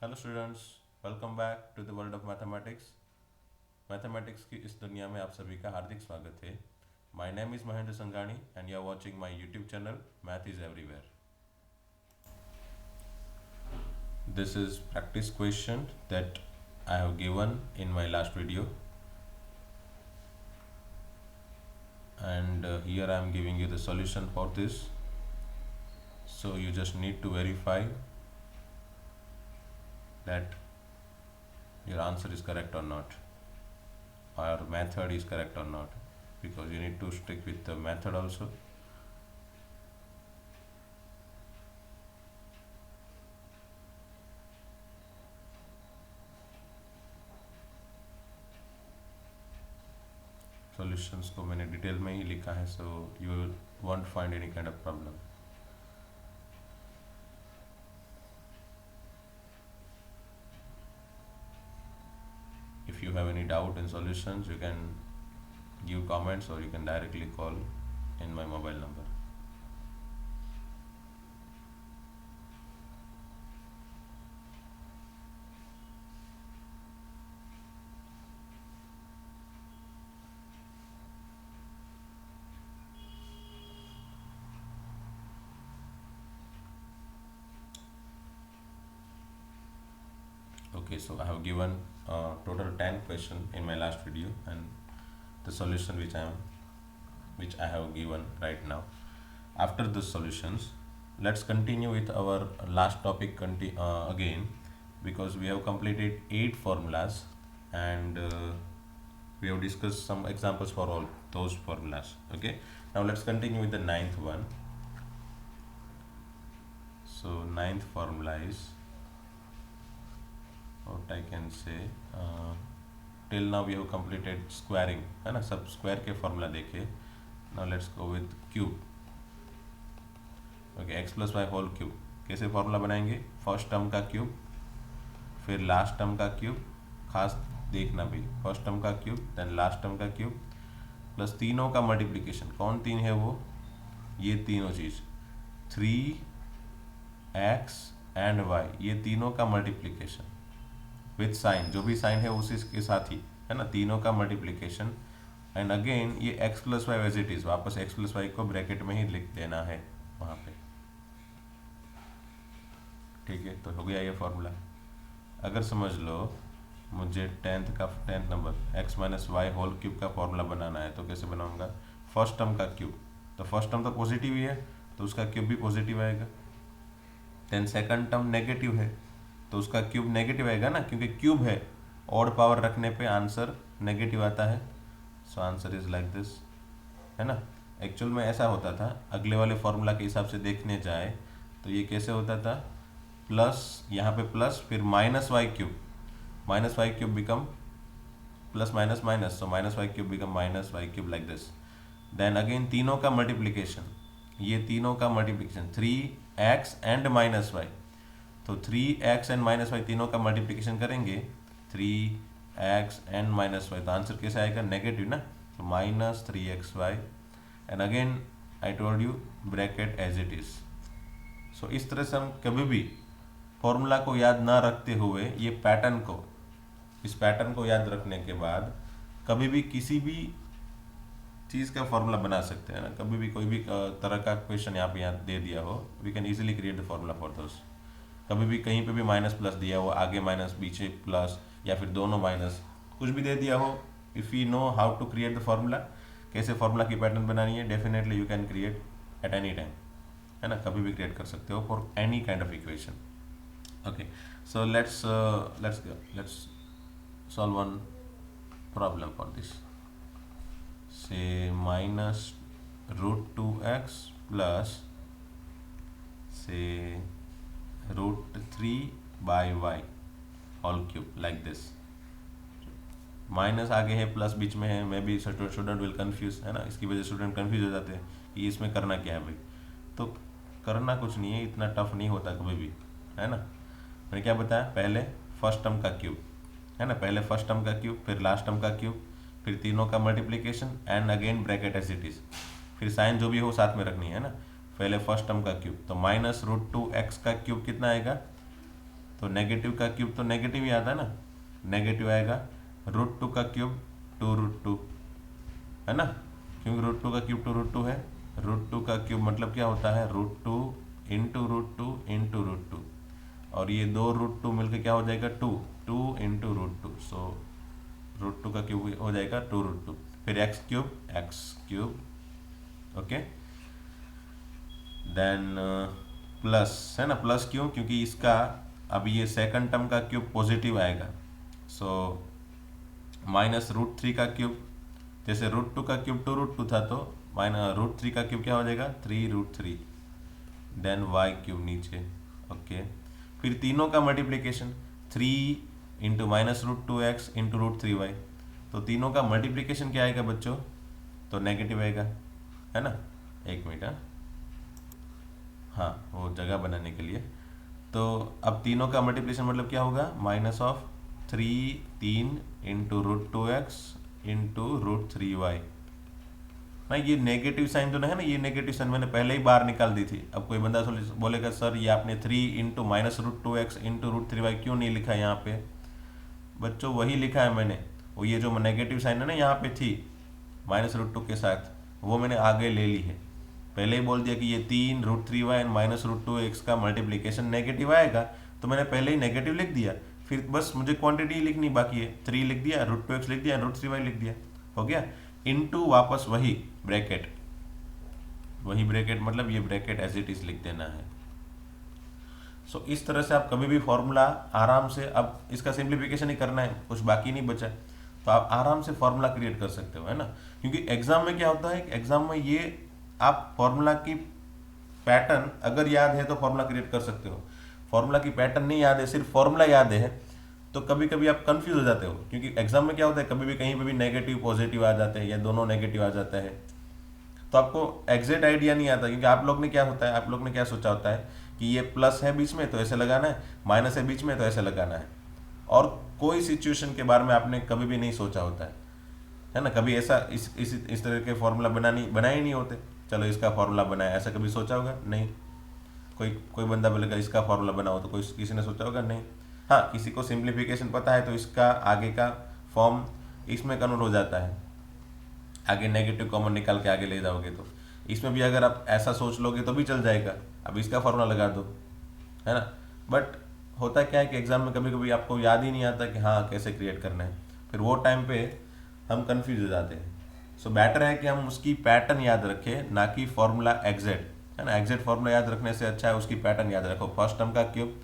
Hello students, welcome back to the world of mathematics. Mathematics की इस दुनिया में आप सभी का हार्दिक स्वागत है। My name is Mahendra Sangani and you are watching my YouTube channel Math is Everywhere. This is practice question that I have given in my last video and here I am giving you the solution for this. So you just need to verify that your answer is correct or not, or method is correct or not, because you need to stick with the method also. Solutions को मैंने detail में ही लिखा है, so you want find any kind of problem. If you have any doubt in solutions, you can give comments or you can directly call in my mobile number. Okay, so I have given total 10 question in my last video and the solution which I have given right now. After the solutions, let's continue with our last topic again, because we have completed 8 formulas and we have discussed some examples for all those formulas. Okay, now let's continue with the ninth one. So ninth formula is what I can say, till now we have completed squaring, है ना, सब square के formula देखे. Now let's go with cube. Okay, x plus y whole cube. कैसे formula बनाएंगे? First term का cube, फिर last term का क्यूब. खास देखना भाई, फर्स्ट टर्म का क्यूब, देन लास्ट टर्म का क्यूब, प्लस तीनों का मल्टीप्लिकेशन. कौन तीन है वो? ये तीनों चीज़, 3x एंड y, ये तीनों का मल्टीप्लिकेशन विथ साइन, जो भी साइन है उसी के साथ ही, है ना, तीनों का मल्टीप्लिकेशन. एंड अगेन ये x plus y as it is, वापस एक्स प्लस वाई को ब्रैकेट में ही लिख देना है वहाँ पे. ठीक है, तो हो गया ये फॉर्मूला. अगर समझ लो मुझे tenth number x minus y whole cube का फॉर्मूला बनाना है, तो कैसे बनाऊंगा? फर्स्ट टर्म का क्यूब, तो फर्स्ट टर्म तो पॉजिटिव ही है, तो उसका क्यूब भी पॉजिटिव आएगा. देन सेकंड टर्म नेगेटिव है, तो उसका क्यूब नेगेटिव आएगा ना, क्योंकि क्यूब है, ऑड पावर रखने पे आंसर नेगेटिव आता है. So answer is like this, है ना. एक्चुअल में ऐसा होता था, अगले वाले फॉर्मूला के हिसाब से देखने जाए तो ये कैसे होता था, प्लस यहाँ पे प्लस, फिर minus y cube become plus minus minus, so minus y cube become minus y cube like this. Then again तीनों का मल्टीप्लिकेशन, ये तीनों का multiplication 3x and minus y, तो 3x एंड माइनस वाई तीनों का मल्टीप्लिकेशन करेंगे, 3x एंड माइनस वाई, तो आंसर कैसे आएगा? नेगेटिव ना, तो minus 3xy. And again I told you bracket as it is. So इस तरह से हम कभी भी फॉर्मूला को याद ना रखते हुए ये पैटर्न को, इस पैटर्न को याद रखने के बाद कभी भी किसी भी चीज़ का फॉर्मूला बना सकते हैं ना. कभी भी कोई भी तरह का क्वेश्चन यहाँ दे दिया हो, we can easily create the formula for those. कभी भी कहीं पे भी माइनस प्लस दिया हो, आगे माइनस पीछे प्लस, या फिर दोनों माइनस, कुछ भी दे दिया हो, if you know how to create the formula, कैसे फॉर्मूला की पैटर्न बनानी है, definitely you can create at any time, है ना. कभी भी क्रिएट कर सकते हो for any kind of equation. Okay, so let's solve one problem for this. Say minus √2x plus say √3/y whole cube like this. Minus आगे है, plus बीच में है, may be student will confuse, है ना. इसकी वजह से स्टूडेंट कंफ्यूज हो जाते हैं कि इसमें करना क्या है भाई. तो करना कुछ नहीं है, इतना टफ नहीं होता कभी भी, है ना. मैंने क्या बताया? पहले फर्स्ट टर्म का क्यूब, है ना, पहले फर्स्ट टर्म का क्यूब, फिर लास्ट टर्म का क्यूब, फिर तीनों का multiplication and again bracket as it is. फिर साइन जो भी हो साथ में रखनी है ना. पहले फर्स्ट टर्म का क्यूब, तो माइनस √2x का क्यूब कितना आएगा? तो नेगेटिव का क्यूब तो नेगेटिव ही आता है ना, नेगेटिव आएगा। √2 का क्यूब 2√2 है ना, क्योंकि √2 का क्यूब 2√2 है। √2 का क्यूब मतलब क्या होता है, √2 इंटू √2 इंटू √2, और ये दो √2 मिलकर क्या हो जाएगा 2 इंटू √2, सो √2 का क्यूब हो जाएगा 2√2। फिर x cube okay, then plus है ना, प्लस क्यों, क्योंकि इसका अब ये सेकंड टर्म का क्यूब पॉजिटिव आएगा, सो माइनस √3 का क्यूब, जैसे √2 का क्यूब 2√2 था तो माइनस √3 का क्यूब क्या हो जाएगा 3√3, देन वाई क्यूब नीचे ओके। फिर तीनों का multiplication 3 into minus √2x into √3y, तो तीनों का मल्टीप्लिकेशन क्या आएगा बच्चों, तो नेगेटिव आएगा है ना। एक मिनट हाँ वो जगह बनाने के लिए, तो अब तीनों का मल्टीप्लिकेशन मतलब क्या होगा, minus of 3 into √2x into √3y ना। ये नेगेटिव साइन जो है ना, ये नेगेटिव साइन मैंने पहले ही बाहर निकाल दी थी। अब कोई बंदा बोलेगा सर ये आपने 3 into minus √2x into √3y क्यों नहीं लिखा यहाँ पे, बच्चों वही लिखा है मैंने, वो ये जो नेगेटिव साइन है ना यहाँ पे थी माइनस √2 के साथ, वो मैंने आगे ले ली है। पहले ही बोल दिया कि ये 3 √3y एंड माइनस √2x का मल्टीप्लिकेशन नेगेटिव आएगा, तो मैंने पहले ही नेगेटिव लिख दिया। फिर बस मुझे क्वांटिटी लिखनी बाकी है, 3 लिख दिया, √2x लिख दिया, √3y लिख दिया, हो गया। इनटू वापस वही ब्रैकेट, वही ब्रैकेट मतलब ये ब्रैकेट एज इट इज लिख देना है। सो इस तरह से आप कभी भी फॉर्मूला आराम से, अब इसका सिंप्लीफिकेशन ही करना है, कुछ बाकी नहीं बचा, तो आप आराम से फॉर्मूला क्रिएट कर सकते हो है ना। क्योंकि एग्जाम में क्या होता है, एग्जाम में ये आप फॉर्मूला की पैटर्न अगर याद है तो फॉर्मूला क्रिएट कर सकते हो, फॉर्मूला की पैटर्न नहीं याद है, सिर्फ फॉर्मूला याद है, तो कभी कभी आप कंफ्यूज हो जाते हो। क्योंकि एग्जाम में क्या होता है, कभी भी कहीं पे भी नेगेटिव पॉजिटिव आ जाते हैं या दोनों नेगेटिव आ जाता है, तो आपको एग्जैक्ट आइडिया नहीं आता। क्योंकि आप लोग ने क्या होता है, आप लोग ने क्या सोचा होता है कि ये प्लस है बीच में तो ऐसे लगाना है, माइनस है बीच में तो ऐसे लगाना है, और कोई सिचुएशन के बारे में आपने कभी भी नहीं सोचा होता है ना। कभी ऐसा इस तरह के फॉर्मूला बनाए ही नहीं होते, चलो इसका फॉर्मूला बनाया, ऐसा कभी सोचा होगा नहीं। कोई बंदा बोलेगा इसका फॉर्मूला बनाओ, तो कोई किसी ने सोचा होगा नहीं। हाँ, किसी को सिंप्लीफिकेशन पता है तो इसका आगे का फॉर्म इसमें कन्वर्ट हो जाता है, आगे नेगेटिव कॉमन निकाल के आगे ले जाओगे तो इसमें भी अगर आप ऐसा सोच लोगे तो भी चल जाएगा, अब इसका फॉर्मूला लगा दो है ना। बट होता क्या है कि एग्जाम में कभी कभी आपको याद ही नहीं आता कि हाँ कैसे क्रिएट करना है, फिर वो टाइम पे हम कंफ्यूज हो जाते हैं। सो बेटर है कि हम उसकी पैटर्न याद रखें, ना कि फॉर्मूला एग्जैक्ट है ना। एग्जैक्ट फॉर्मूला याद रखने से अच्छा है उसकी पैटर्न याद रखो, फर्स्ट टर्म का क्यूब,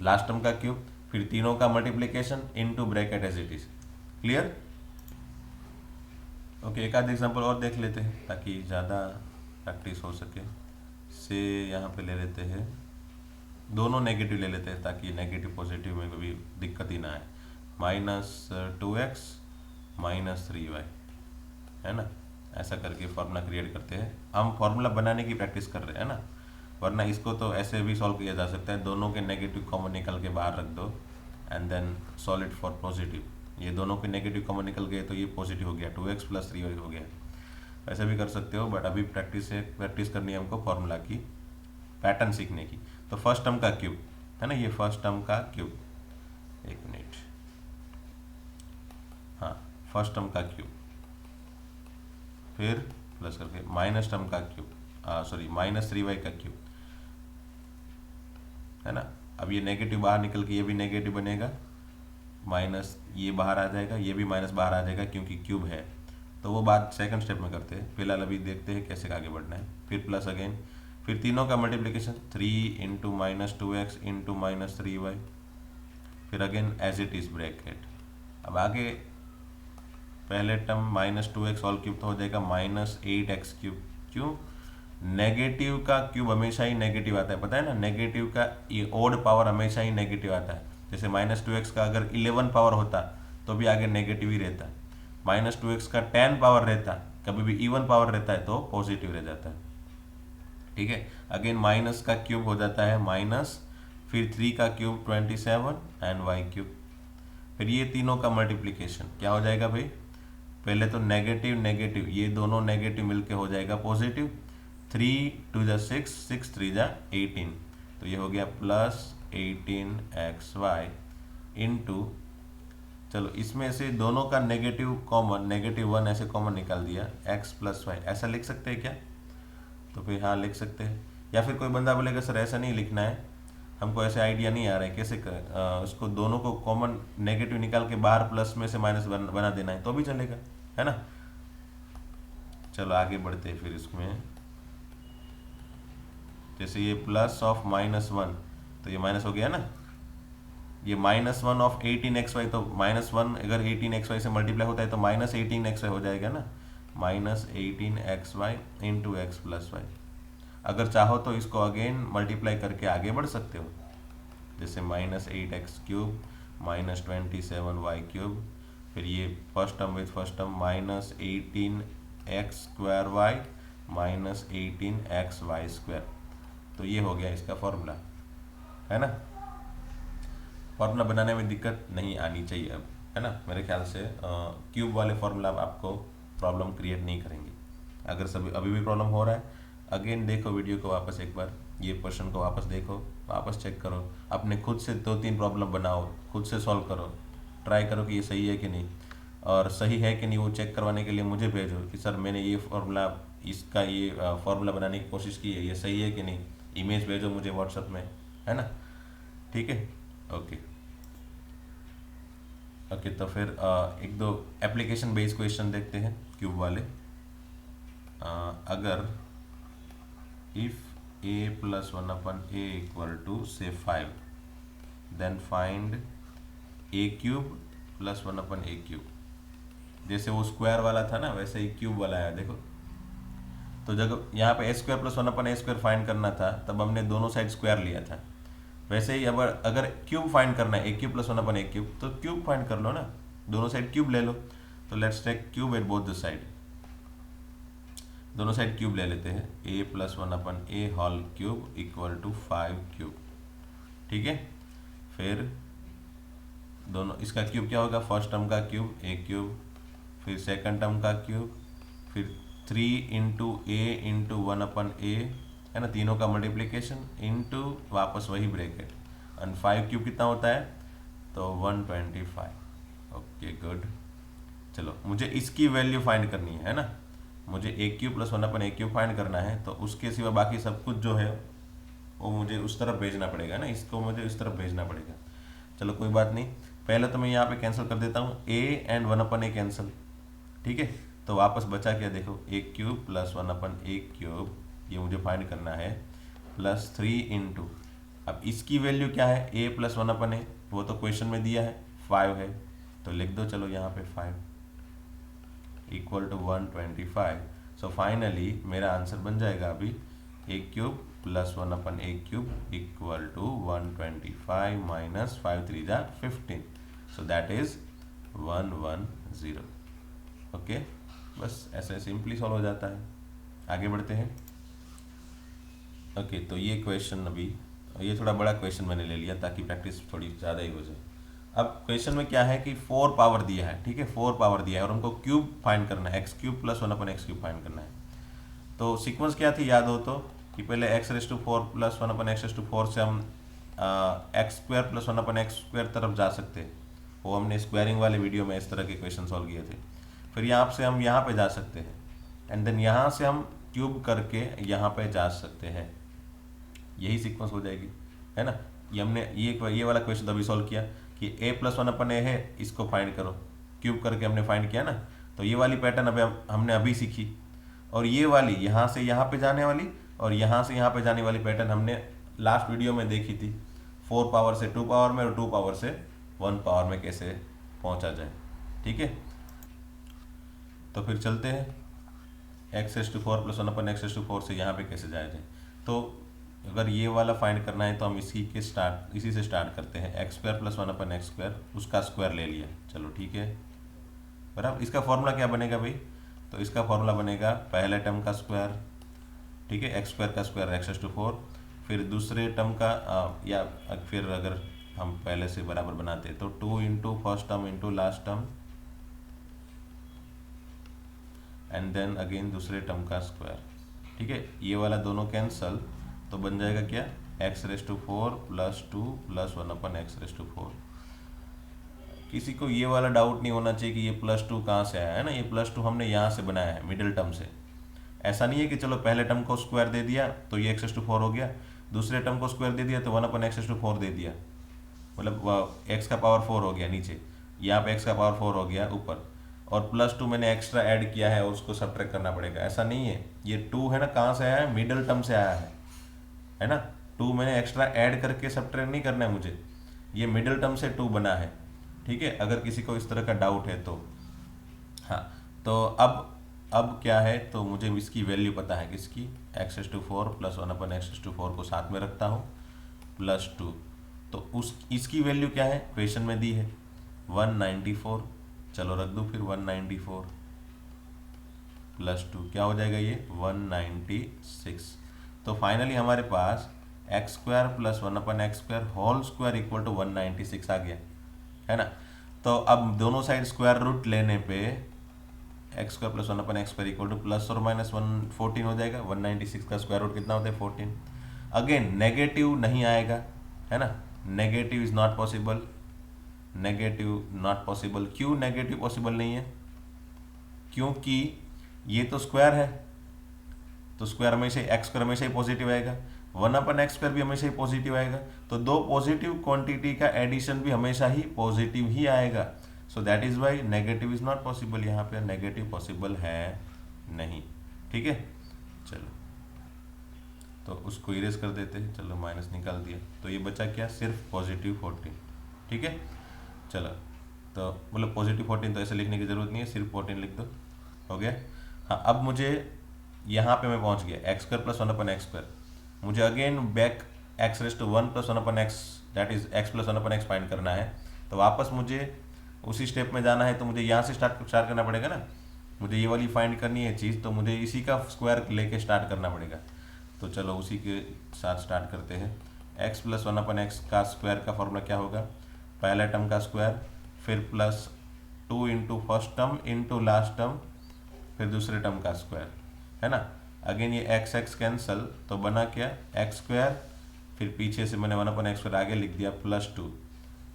लास्ट टर्म का क्यूब, फिर तीनों का multiplication into bracket as it is. Clear okay. एक आध एग्जांपल और देख लेते हैं ताकि ज़्यादा प्रैक्टिस हो सके। से यहाँ पे ले लेते हैं, दोनों नेगेटिव ले लेते हैं ताकि नेगेटिव पॉजिटिव में कभी दिक्कत ही ना आए। -2x -3y है ना, ऐसा करके फार्मूला क्रिएट करते हैं। हम फार्मूला बनाने की प्रैक्टिस कर रहे हैं ना, वरना इसको तो ऐसे भी सॉल्व किया जा सकता है, दोनों के नेगेटिव कॉमन निकल के बाहर रख दो and then solve it for positive. ये दोनों के नेगेटिव कॉमन निकल गए तो ये पॉजिटिव हो गया, 2x + 3y हो गया। ऐसे भी कर सकते हो, बट अभी प्रैक्टिस करनी है हमको फार्मूला की पैटर्न सीखने की। तो फर्स्ट टर्म का क्यूब है ना, ये फर्स्ट टर्म का क्यूब, एक मिनट, हाँ फर्स्ट टर्म का क्यूब, फिर प्लस करके माइनस टर्म का क्यूब, सॉरी -3y का क्यूब है ना। अब ये नेगेटिव बाहर निकल के ये भी नेगेटिव बनेगा, माइनस ये बाहर आ जाएगा, ये भी माइनस बाहर आ जाएगा क्योंकि क्यूब है। तो वो बात सेकंड स्टेप में करते हैं, फिलहाल अभी देखते हैं कैसे आगे बढ़ना है। फिर प्लस अगेन, फिर तीनों का मल्टीप्लिकेशन 3 × -2x × -3y, फिर again as it is bracket. अब आगे पहले टर्म -2x होल क्यूब तो हो जाएगा -8x क्यूब। क्यों? नेगेटिव का क्यूब हमेशा ही नेगेटिव आता है, पता है ना, नेगेटिव का ये ओड पावर हमेशा ही नेगेटिव आता है। जैसे -2x का अगर 11 पावर होता तो भी आगे नेगेटिव ही रहता, -2x का 10 पावर रहता, कभी भी इवन पावर रहता है तो पॉजिटिव रह जाता है। ठीक है, अगेन माइनस का क्यूब हो जाता है माइनस, फिर 3 का क्यूब 27 एंड y क्यूब। फिर ये तीनों का मल्टीप्लिकेशन क्या हो जाएगा भाई, पहले तो नेगेटिव नेगेटिव, ये दोनों नेगेटिव मिलके हो जाएगा पॉजिटिव, 3 × 2 = 6, 6 × 3 = 18, तो ये हो गया 18xy इंटू, चलो इसमें से दोनों का नेगेटिव कॉमन, -1 ऐसे कॉमन निकाल दिया, x + y, ऐसा लिख सकते हैं क्या? तो फिर हाँ लिख सकते हैं। या फिर कोई बंदा बोलेगा सर ऐसा नहीं लिखना है, हमको ऐसे आइडिया नहीं आ रहा है कैसे उसको दोनों को कॉमन नेगेटिव निकाल के बाहर प्लस में से माइनस बना देना है, तो भी चलेगा, है ना। चलो आगे बढ़ते हैं फिर इसमें। जैसे ये प्लस ऑफ -1, तो ये माइनस हो गया ना, ये -1 ऑफ 18xy, तो -1 अगर 18xy से मल्टीप्लाई होता है तो -18xy हो जाएगा ना, -18xy इंटू x + y। अगर चाहो तो इसको अगेन मल्टीप्लाई करके आगे बढ़ सकते हो, जैसे -8x³ -27y³, फिर ये first term with first term -18x² -18xy²। तो ये हो गया इसका फॉर्मूला, है ना। फॉर्मूला बनाने में दिक्कत नहीं आनी चाहिए अब, है ना। मेरे ख्याल से क्यूब वाले फॉर्मूला आपको प्रॉब्लम क्रिएट नहीं करेंगे। अगर सभी अभी भी प्रॉब्लम हो रहा है, अगेन देखो वीडियो को वापस एक बार, ये क्वेश्चन को वापस देखो, वापस चेक करो, अपने खुद से 2-3 प्रॉब्लम बनाओ, खुद से सॉल्व करो, ट्राई करो कि ये सही है कि नहीं, और सही है कि नहीं वो चेक करवाने के लिए मुझे भेजो कि सर मैंने ये फॉर्मूला, इसका ये फॉर्मूला बनाने की कोशिश की है, ये सही है कि नहीं, इमेज भेजो मुझे व्हाट्सएप में, है ना। ठीक है, ओके। तो फिर एक दो एप्लीकेशन बेस्ड क्वेश्चन देखते हैं क्यूब वाले। अगर if a + 1/a = say 5, then find a³ + 1/a³। जैसे वो स्क्वायर वाला था ना, वैसे ही क्यूब वाला है, देखो। तो जब यहाँ पे a² + 1/a² फाइंड करना था, तब हमने दोनों साइड स्क्वायर लिया था। वैसे ही अगर क्यूब फाइंड करना है, a³ + 1/a³, तो क्यूब फाइंड कर लो ना, दोनों साइड क्यूब ले लो। तो let's take cube at both the side, दोनों साइड क्यूब ले लेते हैं, a + 1/a² = 5³। ठीक है, फिर दोनों, इसका क्यूब क्या होगा, फर्स्ट टर्म का क्यूब a³, फिर सेकंड टर्म का क्यूब, फिर 3 × a × 1/a, है ना, तीनों का मल्टीप्लिकेशन इंटू वापस वही ब्रैकेट, एंड 5³ कितना होता है, तो 125। Okay good. चलो मुझे इसकी वैल्यू फाइंड करनी है ना, मुझे a³ + 1/a³ फाइंड करना है, तो उसके सिवा बाकी सब कुछ जो है वो मुझे उस तरफ भेजना पड़ेगा ना, इसको मुझे उस तरफ भेजना पड़ेगा। चलो कोई बात नहीं, पहले तो मैं यहाँ पे कैंसिल कर देता हूँ, a एंड 1/a कैंसिल। ठीक है, तो वापस बचा क्या, देखो a³ + 1/a³, ये मुझे फाइंड करना है, +3 × अब इसकी वैल्यू क्या है, a + 1/a, वो तो क्वेश्चन में दिया है 5 है, तो लिख दो चलो यहाँ पे 5 = 125। सो फाइनली मेरा आंसर बन जाएगा अभी a³ + 1/a³ = 125 - 5 3 = 15, so that is 110। Okay, बस ऐसे सिंपली सॉल्व हो जाता है। आगे बढ़ते हैं। ओके, तो ये क्वेश्चन अभी, ये थोड़ा बड़ा क्वेश्चन मैंने ले लिया ताकि प्रैक्टिस थोड़ी ज़्यादा ही हो जाए। अब क्वेश्चन में क्या है कि 4 पावर दिया है, ठीक है, 4 पावर दिया है और हमको क्यूब फाइंड करना है, x³ + 1/x³ फाइंड करना है। तो सीक्वेंस क्या थी, याद हो तो, कि पहले x⁴ + 1/x⁴ से हम x² + 1/x² तरफ जा सकते हैं, वो हमने स्क्वायरिंग वाले वीडियो में इस तरह के क्वेश्चन सॉल्व किए थे। फिर यहाँ से हम यहाँ पे जा सकते हैं, एंड देन यहाँ से हम क्यूब करके यहाँ पे जा सकते हैं, यही सीक्वेंस हो जाएगी, है ना। ये हमने ये वाला क्वेश्चन अभी सॉल्व किया कि a + 1/a है, इसको फाइंड करो, क्यूब करके हमने फाइंड किया ना। तो ये वाली पैटर्न अभी हमने अभी सीखी, और ये वाली यहाँ से यहाँ पे जाने वाली और यहाँ से यहाँ पे जाने वाली पैटर्न हमने लास्ट वीडियो में देखी थी, 4 पावर से 2 पावर में और 2 पावर से 1 पावर में कैसे पहुँचा जाए। ठीक है, तो फिर चलते हैं, x⁴ + 1/x⁴ से यहाँ पे कैसे जाया जाए। तो अगर ये वाला फाइंड करना है तो हम इसी से स्टार्ट करते हैं, x² + 1/x², उसका स्क्वायर ले लिया, चलो ठीक है बराबर। इसका फॉर्मूला क्या बनेगा भाई, तो इसका फॉर्मूला बनेगा पहले टर्म का स्क्वायर, ठीक है, x² का स्क्वायर x⁴, फिर दूसरे टर्म का या फिर अगर हम पहले से बराबर बनाते हैं तो 2 × first term × last term, and then again दूसरे टर्म का स्क्वायर। ठीक है, ये वाला दोनों कैंसल, तो बन जाएगा क्या, x⁴ प्लस 2 प्लस 1/x⁴। किसी को ये वाला डाउट नहीं होना चाहिए कि ये प्लस 2 कहाँ से आया है ना, ये प्लस 2 हमने यहाँ से बनाया है मिडिल टर्म से। ऐसा नहीं है कि चलो पहले टर्म को स्क्वायर दे दिया तो ये x⁴ हो गया, दूसरे टर्म को स्क्वायर दे दिया तो 1/x⁴ दे दिया, मतलब x का पावर 4 हो गया नीचे, यहाँ पे x का पावर 4 हो गया ऊपर, और प्लस 2 मैंने एक्स्ट्रा ऐड किया है और उसको सब्ट्रैक्ट करना पड़ेगा। ऐसा नहीं है, ये 2 है ना कहाँ से आया है, मिडिल टर्म से आया है ना। 2 मैंने एक्स्ट्रा ऐड करके सब्ट्रैक्ट नहीं करना है मुझे, ये मिडिल टर्म से 2 बना है। ठीक है, अगर किसी को इस तरह का डाउट है तो हाँ। तो अब क्या है, तो मुझे इसकी वैल्यू पता है किसकी, x⁴ प्लस 1/x⁴ को साथ में रखता हूँ प्लस 2, तो इसकी वैल्यू क्या है, क्वेश्चन में दी है 194। चलो रख दो फिर 194 प्लस 2 क्या हो जाएगा ये 196। तो फाइनली हमारे पास x² plus 1/x² whole square equal to 196 आ गया है ना। तो अब दोनों साइड स्क्वायर रूट लेने पे x² plus 1/x² equal two plus और माइनस 114 हो जाएगा। 196 का स्क्वायर रूट कितना होता है 14। अगेन नेगेटिव नहीं आएगा है ना, negative is not possible, negative not possible. क्यों नेगेटिव पॉसिबल नहीं है, क्योंकि ये तो स्क्वायर है, तो स्क्वायर हमेशा x² हमेशा ही पॉजिटिव आएगा, 1/x² भी हमेशा ही पॉजिटिव आएगा, तो दो पॉजिटिव क्वांटिटी का एडिशन भी हमेशा ही पॉजिटिव ही आएगा। So that is y negative is not possible, यहाँ पे नेगेटिव पॉसिबल है नहीं। ठीक है, चलो तो उसको इरेज कर देते हैं, चलो माइनस निकाल दिया, तो ये बचा क्या, सिर्फ पॉजिटिव 14। ठीक है, चलो तो मतलब पॉजिटिव 14 तो ऐसे लिखने की जरूरत नहीं है, सिर्फ 14 लिख दो, हो गया। हाँ, अब मुझे यहाँ पे मैं पहुँच गया x² प्लस 1/x², मुझे again back x⁴ plus 1/x that is x plus 1/x find करना है। तो वापस मुझे उसी स्टेप में जाना है, तो मुझे यहाँ से स्टार्ट करना पड़ेगा ना, मुझे ये वाली फाइंड करनी है चीज़, तो मुझे इसी का स्क्वायर लेके स्टार्ट करना पड़ेगा। तो चलो उसी के साथ स्टार्ट करते हैं। x प्लस 1/x का स्क्वायर का फॉर्मूला क्या होगा, पहला टर्म का स्क्वायर, फिर plus 2 into first term into last term, फिर दूसरे टर्म का स्क्वायर है ना। अगेन ये x कैंसल, तो बना क्या x², फिर पीछे से मैंने 1/x² आगे लिख दिया प्लस 2।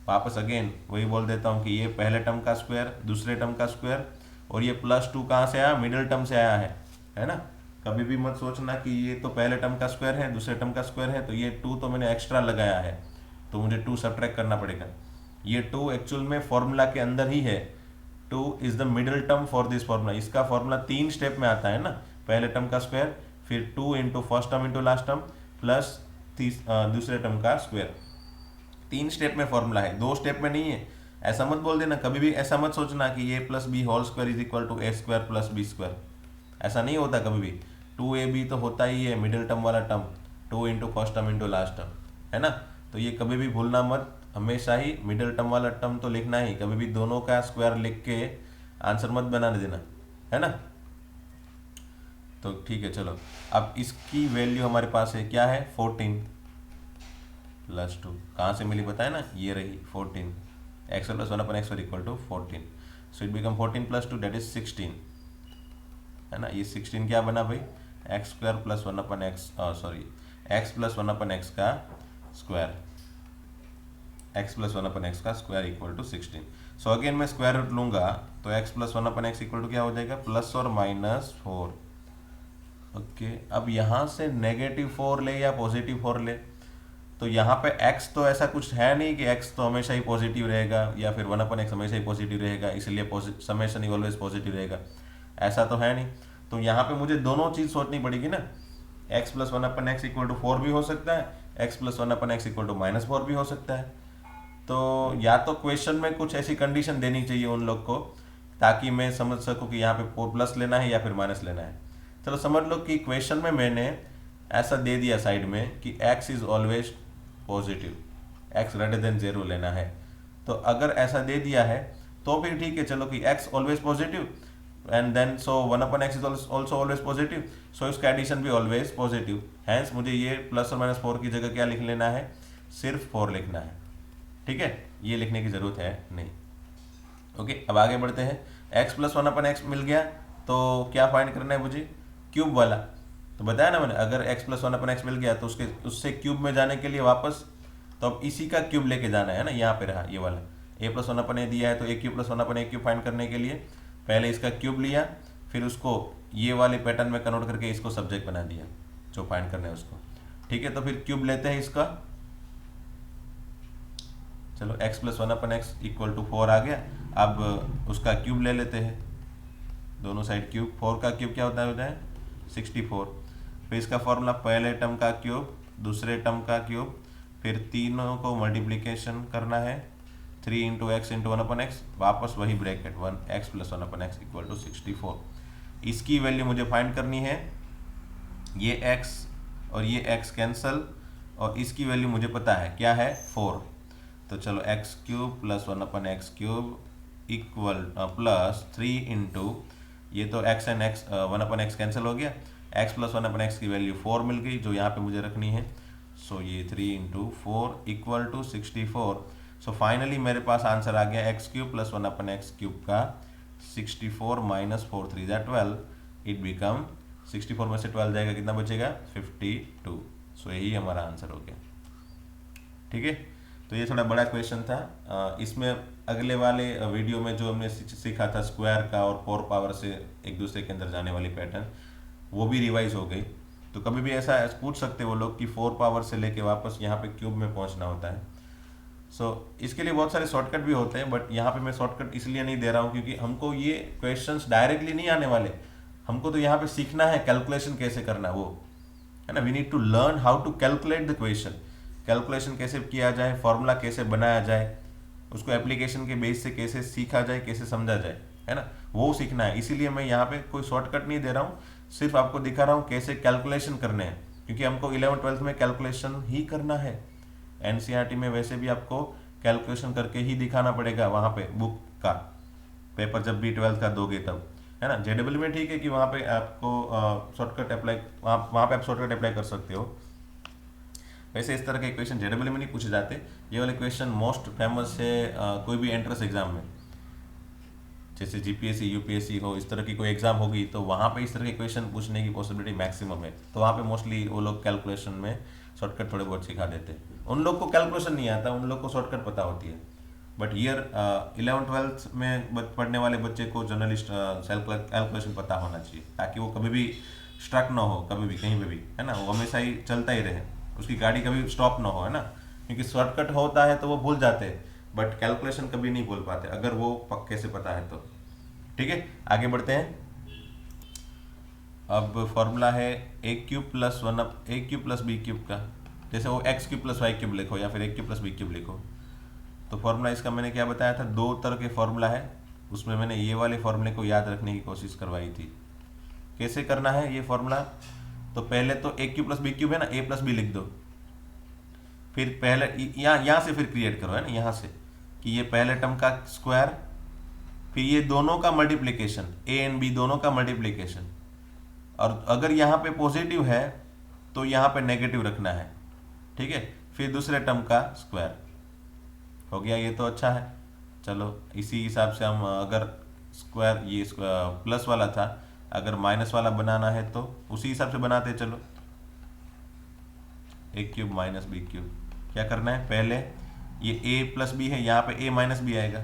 वापस अगेन वही बोल देता हूँ कि ये पहले टर्म का स्क्वायर, दूसरे टर्म का स्क्वायर, और ये प्लस 2 कहाँ से आया, मिडिल टर्म से आया है ना। कभी भी मत सोचना कि ये तो पहले टर्म का स्क्वायर है दूसरे टर्म का स्क्वायर है, तो ये 2 तो मैंने एक्स्ट्रा लगाया है, तो मुझे 2 सब्ट्रैक्ट करना पड़ेगा। ये 2 एक्चुअल में फॉर्मूला के अंदर ही है, 2 is the middle term for this formula. इसका फॉर्मूला 3 स्टेप में आता है ना, पहले टर्म का स्क्वायर, फिर 2 into first term into last term, plus दूसरे टर्म का स्क्वायर। 3 स्टेप में फॉर्मूला है, 2 स्टेप में नहीं है। ऐसा मत बोल देना, कभी भी ऐसा मत सोचना कि a plus b whole square is equal to a² plus b², ऐसा नहीं होता कभी भी। 2ab तो होता ही है मिडिल टर्म वाला term, 2 into first term into last term है ना। तो ये कभी भी भूलना मत, हमेशा ही मिडिल टर्म वाला टर्म तो लिखना ही, कभी भी दोनों का स्क्वायर लिख के आंसर मत बनाने देना है ना। तो ठीक है, चलो अब इसकी वैल्यू हमारे पास है क्या है 14 प्लस 2, कहाँ से मिली बताए ना, ये रही 14, x plus 1/x equal to 14, so it become 14 plus 2 that is 16 है ना। ये 16 क्या बना भाई, x² plus 1/x x plus 1/x का स्क्वायर, x प्लस 1/x का square equal to 16। So again मैं स्क्वायर रूट लूंगा, तो x plus 1/x equal to क्या हो जाएगा, प्लस और माइनस 4। ओके, अब यहाँ से नेगेटिव 4 ले या पॉजिटिव 4 ले, तो यहाँ पे x तो ऐसा कुछ है नहीं कि x तो हमेशा ही पॉजिटिव रहेगा, या फिर 1/x हमेशा ही पॉजिटिव रहेगा इसलिए समेशन ही ऑलवेज पॉजिटिव रहेगा, ऐसा तो है नहीं। तो यहाँ पे मुझे दोनों चीज़ सोचनी पड़ेगी ना, x plus 1/x equal to 4 भी हो सकता है, x plus 1/x equal to -4 भी हो सकता है। तो या तो क्वेश्चन में कुछ ऐसी कंडीशन देनी चाहिए उन लोग को, ताकि मैं समझ सकूँ कि यहाँ पे प्लस लेना है या फिर माइनस लेना है। चलो समझ लो कि क्वेश्चन में मैंने ऐसा दे दिया साइड में कि x is always positive, x greater than 0 लेना है। तो अगर ऐसा दे दिया है तो फिर ठीक है, चलो कि x always positive and then so 1/x is also always positive, so इसका एडिशन भी ऑलवेज पॉजिटिव। हैंस मुझे ये प्लस और माइनस 4 की जगह क्या लिख लेना है, सिर्फ 4 लिखना है। ठीक है, ये लिखने की जरूरत है नहीं। ओके, अब आगे बढ़ते हैं। x प्लस 1/x मिल गया, तो क्या फाइंड करना है मुझे, क्यूब वाला। तो बताया ना मैंने, अगर x plus one upon x मिल गया तो उससे क्यूब में जाने के लिए वापस तो अब इसी का क्यूब लेके जाना है ना। यहाँ पे रहा ये वाला a प्लस वन अपन ए दिया है, तो ए क्यूब प्लस वन अपन ए क्यूब फाइंड करने के लिए पहले इसका क्यूब लिया, फिर उसको ये वाले पैटर्न में कन्वर्ट करके इसको सब्जेक्ट बना दिया जो फाइंड करना है उसको। ठीक है, तो फिर क्यूब लेते हैं इसका, चलो x plus one upon x equal to 4 आ गया। अब उसका क्यूब ले लेते हैं, दोनों साइड क्यूब, 4 का क्यूब क्या होता है, 64। फिर इसका फॉर्मूला पहले टर्म का क्यूब, दूसरे टर्म का क्यूब, फिर तीनों को मल्टीप्लिकेशन करना है, 3 into x into one upon x, वापस वही bracket 1x plus one upon x equal to 64। इसकी वैल्यू मुझे फाइंड करनी है, ये x और ये x कैंसल, और इसकी वैल्यू मुझे पता है क्या है 4। तो चलो x cube plus one upon x cube equal plus 3 into, ये तो x and x one upon x cancel हो गया, x plus one upon x की वैल्यू 4 मिल गई जो यहाँ पे मुझे रखनी है। सो ये 3 into 4 equal to 64। So finally मेरे पास आंसर आ गया x cube plus one upon x cube का 64 माइनस 4 3 दैट 12, इट बिकम 64 में से 12 जाएगा, कितना बचेगा 52। सो यही हमारा आंसर हो गया। ठीक है, तो ये थोड़ा बड़ा क्वेश्चन था। इसमें अगले वाले वीडियो में जो हमने सीखा था स्क्वायर का और 4 पावर से एक दूसरे के अंदर जाने वाली पैटर्न, वो भी रिवाइज हो गई। तो कभी भी ऐसा पूछ सकते वो लोग कि 4 पावर से लेके वापस यहाँ पे क्यूब में पहुँचना होता है। इसके लिए बहुत सारे शॉर्टकट भी होते हैं, बट यहाँ पे मैं शॉर्टकट इसलिए नहीं दे रहा हूँ क्योंकि हमको ये क्वेश्चंस डायरेक्टली नहीं आने वाले, हमको तो यहाँ पे सीखना है कैलकुलेशन कैसे करना, वो है ना। We need to learn how to calculate the question, calculation कैसे किया जाए, फॉर्मूला कैसे बनाया जाए, उसको एप्लीकेशन के बेस से कैसे सीखा जाए, कैसे समझा जाए, है ना, वो सीखना है। इसीलिए मैं यहाँ पे कोई शॉर्टकट नहीं दे रहा हूँ, सिर्फ आपको दिखा रहा हूँ कैसे कैलकुलेशन करने हैं, क्योंकि हमको 11th-12th में कैलकुलेशन ही करना है। एनसीईआरटी में वैसे भी आपको कैलकुलेशन करके ही दिखाना पड़ेगा वहाँ पे, बुक का पेपर जब भी 12th का दोगे तब, है ना। जेडबल में ठीक है कि वहाँ पे आपको शॉर्टकट अप्लाई, वहाँ पे आप शॉर्टकट अप्लाई कर सकते हो। वैसे इस तरह के क्वेश्चन जेडबल में नहीं पूछे जाते, ये वाले क्वेश्चन मोस्ट फेमस है कोई भी एंट्रेंस एग्जाम में, जैसे जीपीएससी यूपीएससी हो, इस तरह की कोई एग्जाम होगी तो वहाँ पे इस तरह के क्वेश्चन पूछने की पॉसिबिलिटी मैक्सिमम है। तो वहाँ पे मोस्टली वो लोग कैलकुलेशन में शॉर्टकट थोड़े बहुत सिखा देते हैं। उन लोग को कैलकुलेशन नहीं आता, उन लोग को शॉर्टकट पता होती है। बट ईयर 11th-12th में पढ़ने वाले बच्चे को जर्नलिस्ट सेल्फ कैलकुलेशन पता होना चाहिए, ताकि वो कभी भी स्ट्रक ना हो, कभी भी कहीं पे भी, है ना, वो हमेशा ही चलता ही रहे, उसकी गाड़ी कभी स्टॉप ना हो, है ना। क्योंकि शॉर्टकट होता है तो वो भूल जाते हैं, बट कैलकुलेशन कभी नहीं भूल पाते अगर वो पक्के से पता है तो। ठीक है, आगे बढ़ते हैं। अब फॉर्मूला है a cube plus one upon a cube plus b cube का, जैसे वो x cube plus y cube लिखो या फिर a cube plus b cube लिखो। तो फॉर्मूला इसका मैंने क्या बताया था, 2 तरह के फॉर्मूला है, उसमें मैंने ये वाले फॉर्मूले को याद रखने की कोशिश करवाई थी। कैसे करना है ये फॉर्मूला, तो पहले तो ए क्यूब प्लस बी क्यूब है ना, ए प्लस बी लिख दो, फिर पहले यहाँ से फिर क्रिएट करो, है ना, यहाँ से कि ये पहले टर्म का स्क्वायर, फिर ये दोनों का मल्टीप्लिकेशन, ए एंड बी दोनों का मल्टीप्लिकेशन, और अगर यहाँ पे पॉजिटिव है तो यहाँ पे नेगेटिव रखना है। ठीक है, फिर दूसरे टर्म का स्क्वायर हो गया। ये तो अच्छा है, चलो इसी हिसाब से हम अगर स्क्वायर ये प्लस वाला था, अगर माइनस वाला बनाना है तो उसी हिसाब से बनाते चलो। ए क्यूब माइनस बी क्यूब, क्या करना है, पहले ये ए प्लस बी है, यहाँ पे ए माइनस बी आएगा,